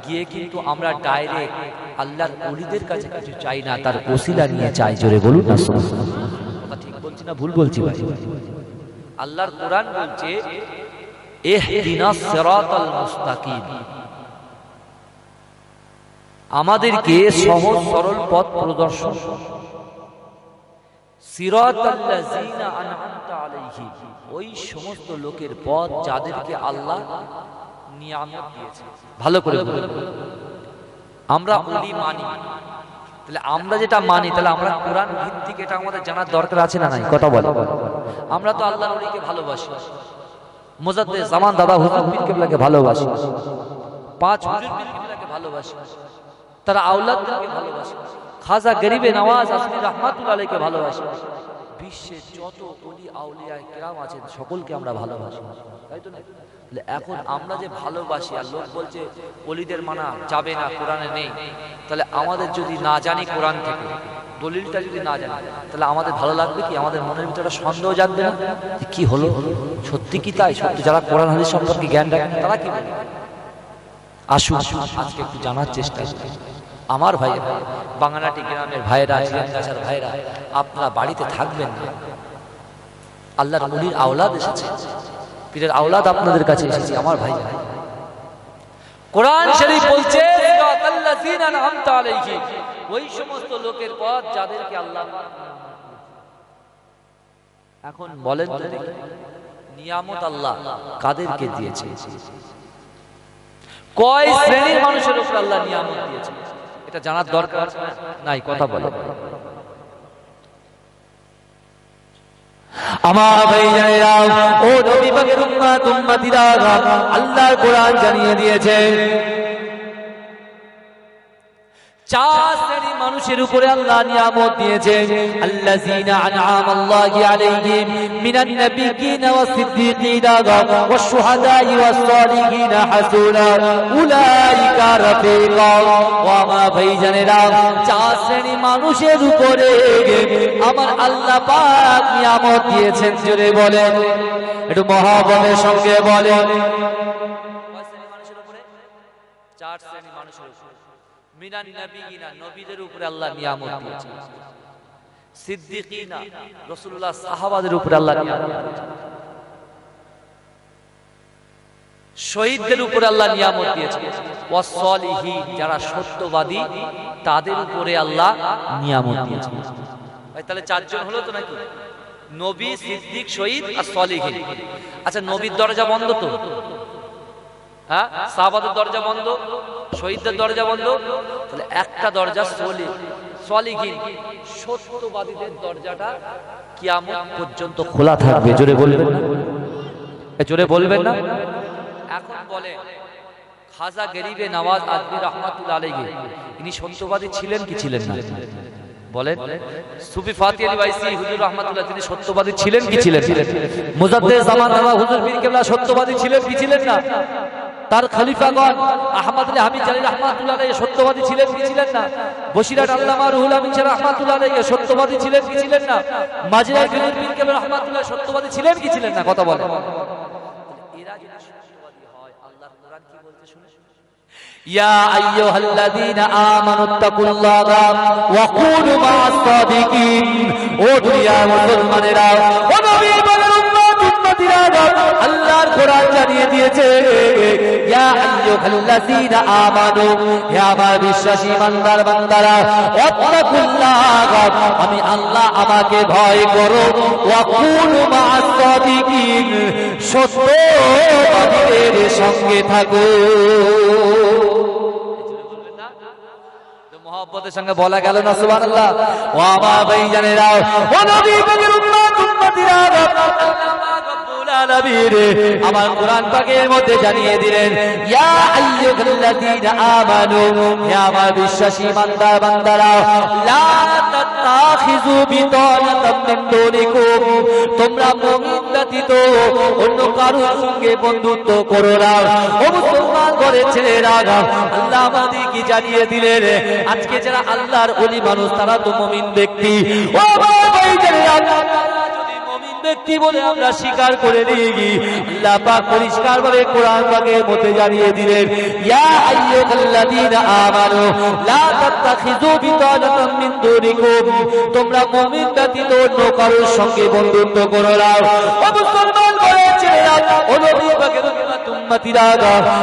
গিয়ে কিন্তু আমরা ডাইরেক্ট আল্লাহর ওলিদের কাছে কিছু চাই না, তার ওসিলা নিয়ে চাই। জোরে বলুন না সুবহানাল্লাহ? কথা ঠিক বলছি না ভুল বলছি ভাই? আল্লাহর কোরআন বলছে ইহদিনাস সিরাতাল মুস্তাকিম, আমাদেরকে সহজ সরল পথ প্রদর্শন। সিরাতাল্লাযিনা আনআমতা আলাইহিম, ওই সমস্ত লোকের পথ যাদেরকে আল্লাহ নিয়ামত দিয়েছে। ভালো করে বলুন। আমরা ওলি মানি, তাহলে আমরা যেটা মানি, তাহলে আমরা কোরআন ভিত্তিক, এটা আমাদের জানার দরকার আছে না নাই? কথা বলে। আমরা তো আল্লাহর ওলিকে ভালোবাসি, মুজাদ্দেদ জামান দাদা হুজুর পীর কেবলাকে ভালোবাসি, পাঁচ হুজুর পীর কেবলাকে ভালোবাসি, তারা আওলাদদেরকে ভালোবাসি, খাজা গরিবে নওয়াজ আসমি রাহমাতুল্লাহ আলাইহিকে ভালোবাসি। বিশ্বের যত ওলি আউলিয়া কিরাম আছেন সকলকে আমরা ভালোবাসি, তাই তো না? এখন আমরা যে ভালোবাসি, আর লোক বলছে ওলিদের মানা যাবে না, কোরআনে নেই, তাহলে আমাদের যদি না জানি কোরআন থেকে দলিলটা যদি না জানি, তাহলে আমাদের ভালো লাগবে কি? আমাদের মনের ভিতরে সন্দেহ জাগবে না যে কি হলো, সত্যি কি তাই? সত্যি যারা কোরআন হাদিস সম্পর্কে জ্ঞান রাখেন তারা কি বলে? আসুন আজকে একটু জানার চেষ্টা করি। আমার ভাই, বাঙানাটি গ্রামের ভাইরা, চিরাঙ্গাছার ভাইরা, আপনারা বাড়িতে থাকবেন না, আল্লাহর ওলির আওলাদ এসেছে, পীরের আওলাদ আপনাদের কাছে এসেছি আমার ভাই। কোরআন শরীফ বলছে সিরাতাল্লাযিনা আন'আমতা আলাইহিম, ওই সমস্ত লোকের পথ যাদেরকে আল্লাহ। এখন বলেন তো দেখি, নিয়ামত আল্লাহ কাদেরকে দিয়েছে? কয় শ্রেণীর মানুষের উপর আল্লাহ নিয়ামত দিয়েছে? এটা জানার দরকার নাই? কথা বলে আমার ভাইজানেরা, ও নবী পাকের উম্মত উম্মতিরা, আল্লাহর কোরআন জানিয়ে দিয়েছে চার শ্রেণীর মানুষের উপরে আল্লাহ নিয়ামত দিয়েছে। আল্লাযীনা আন'আমাল্লাহু আলাইহিম মিনান নাবিয়্যিনা ওয়াস-সিদ্দীকিনা ওয়াশ-শুহাদা'i ওয়াস-সালিহিনা হাসুনা উলাইকা রাফীকা। ওয়া মা ভাইজানেরা, চার শ্রেণীর মানুষের উপরে আমার আল্লাহ পাক নিয়ামত দিয়েছেন। জোরে বলেন, একটু মহব্বতের সঙ্গে বলেন। কয় শ্রেণীর মানুষের উপরে? চার শ্রেণীর মানুষের উপরে। মিনান নাবিয়িনা, নবীদের উপরে আল্লাহ নিয়ামত দিয়েছেন। সিদ্দিকিনা, রাসূলুল্লাহ সাহাবাদের উপরে আল্লাহ নিয়ামত দিয়েছেন। শহীদদের উপরে আল্লাহ নিয়ামত দিয়েছেন। ওয়াস-সালিহিন, যারা সত্যবাদী তাদের উপরে আল্লাহ নিয়ামত দিয়েছেন। ভাই তাহলে চারজন হলো তো নাকি? নবী, সিদ্দিক, শহীদ আর সলিহিন। আচ্ছা, নবীর দরজা বন্ধ তো? হ্যাঁ, সাহাবাদের দরজা বন্ধ, শহীদদের দরজা বন্ধ। তাহলে একটা দরজা সলিহিন, সত্যবাদীদের দরজাটা কিয়ামত পর্যন্ত খোলা থাকবে। জোরে বলবেন না? জোরে বলবেন না? এখন বলে খাজা গরিবে নওয়াজ আজমি রহমাতুল্লাহ আলাইহি, ইনি সত্যবাদী ছিলেন কি ছিলেন না? বলেন। সুফি ফাতি আলী বাইসি হুজুর রহমাতুল্লাহ, তিনি সত্যবাদী ছিলেন কি ছিলেন? মুজাদ্দিদ জামান বাবা হুজুর পীর কেবলা সত্যবাদী ছিলেন কি ছিলেন না? তার খলিফাগণ আহমদ আলী হামিদ জালি রহমাতুল্লাহ আলাইহি সত্যবাদী ছিলেন কি ছিলেন না? বসিরহাট আল্লামা রুহুল আমিন রহমাতুল্লাহ আলাইহি সত্যবাদী ছিলেন কি ছিলেন না? মাজিরা হুজুর পীর কেবলা রহমাতুল্লাহ সত্যবাদী ছিলেন কি ছিলেন না? কথা বলেন। এরা যদি সত্যবাদী হয়, আল্লাহর কোরআন কি বলতে শুনে? ইয়া আইয়ুহাল্লাযীনা আমানুত্তাকুল্লাহা ওয়া কুনু মা'আস সাদিকিন। ও দুনিয়ার মুসলমানেরা, ও নবী বলেন উম্মত উম্মতিরা, আল্লাহর কোরআন জানিয়ে দিয়েছে ইয়া আইয়ুহাল্লাযীনা আমানু, হে আমার বিশ্বাসী ইমানদার বান্দারা, ওয়াত্তাকুল্লাহা, আমি আল্লাহ আমাকে ভয় করো, ওয়া কুনু মা'আস সাদিকিন, সত্যবাদীদের সঙ্গে থাকো। মহব্বতের সঙ্গে বলা গেল না? সুবহানাল্লাহ। ও আমার ভাইজানেরা, ও নবী পাকের উম্মত উম্মতিরা, আমার কোরআন পাকের মধ্যে জানিয়ে দিলেন ইয়া আইয়ুহাল্লাযীনা আমানু, হে আমার বিশ্বাসী ইমানদার বান্দারা, লা তাত্তাখিযু বিতানাতাম মিন দুনিকুম, তোমরা মুমিন ব্যতীত অন্য কারোর সঙ্গে বন্ধুত্ব করো না। ও মুসলমান ঘরের ছেলেরা, আল্লাহ আমাদেরকে জানিয়ে দিলেন আজকে যারা আল্লাহর ওলি মানুষ তারা তো মুমিন ব্যক্তি। ও আমার ভাইজানেরা, ব্যক্তি বলে আমরা স্বীকার করে নিই। আল্লাহ পাক পরিষ্কার ভাবে কোরআন পাকের মধ্যে জানিয়ে দিলেন ইয়া আইয়ুহাল্লাযীনা আমানু লা তাত্তাখিযু বিতানাতাম মিন দুনিকুম, তোমরা মুমিন ব্যতীত অন্য কারোর সঙ্গে বন্ধুত্ব করো না। ও মুসলমান ঘরের ছেলেরা, ও নবী পাকের উম্মতিরা,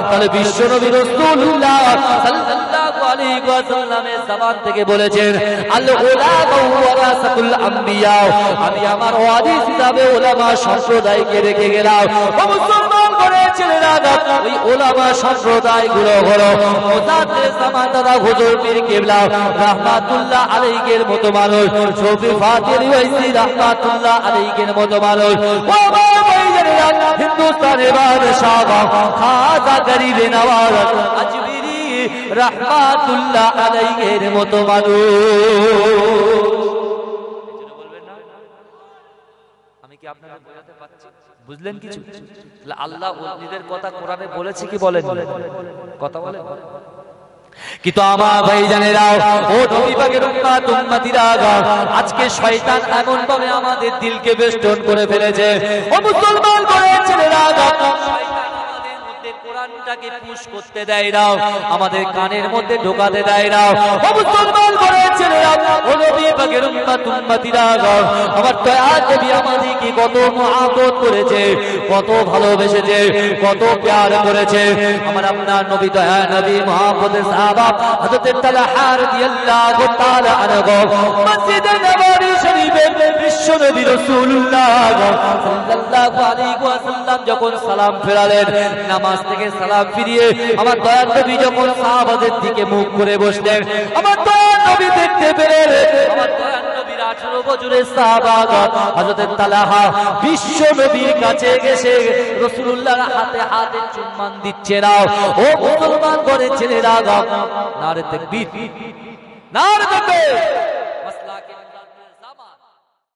তাহলে বিশ্ব নবী রাসূলুল্লাহ সাল্লাল্লাহু আলাইহি ওয়াসাল্লামের জবান থেকে বলেছেন আল উলামা ওয়ারাসাতুল আম্বিয়া, আমি আমার হাদিস হিসাবে উলামা সম্প্রদায়কে রেখে গেলাম। ও মুসলমান ঘরের ছেলেরা, ওই উলামা সম্প্রদায়গুলো হলো মুজাদ্দিদ জামান দাদা হুজুর পীর কেবলা রাহমাতুল্লাহ আলাইহির মতো মানুষ, সুফি ফাতি আলী বাইসি রাহমাতুল্লাহ আলাইহির মতো মানুষ। ও আমার ভাইজানেরা, হিন্দুস্তানের বাদশাহ খাজা গরিবে নওয়াজ আজমিরি রাহমাতুল্লাহ আলাইহির মতো মানুষ। আমি কি আপনাদের বোঝাতে পারছি? বুঝলেন কিছু? আল্লাহ ওলিদের কথা কোরআনে বলেছে কি বলেন? কথা বলেন। কিন্তু আমার ভাইজানেরা, ও নবী পাকের উম্মত উম্মতিরা, আজকে শয়তান এমন ভাবে আমাদের দিলকে বেষ্টন করে ফেলেছে। ও মুসলমান ঘরের ছেলেরা, শয়তান আমাদের মধ্যে কোরআন কানটাকে পুশ করতে দেয় না, আমাদের কানের মধ্যে ঢোকাতে দেয় না। ও মুসলমান ঘরের ছেলেরা, ও নবী পাকের উম্মতিরা, আমার দয়াল নবী আমাদেরকে কত মহব্বত করেছে, কত ভালোবেসেছে, কত প্যার করেছে। আমার আপনার নবী দয়া নবী মহব্বতের সাহাবা হযরত তালহা রাদিয়াল্লাহু তাআলা আনহু মসজিদে নববী শরীফে বিশ্ব নবী রাসূলুল্লাহ সাল্লাল্লাহু আলাইহি ওয়াসাল্লাম যখন সালাম ফেরালেন, নামাজ থেকে সালাম ফিরিয়ে আমার দয়াল নবী যখন সাহাবাদের দিকে মুখ করে বসলেন, আমার দয়াল নবী দেখতে পেলেন আমার দয়াল নবীর 18 বছরের সাহাবা হযরত তালহা বিশ্ব নবীর কাছে গেছে রাসূলুল্লাহর হাতে হাতে চুম্বন দিচ্ছে না। ও মুসলমান ঘরের ছেলেরা, নারে তাকবীর, নারে তাকবীর।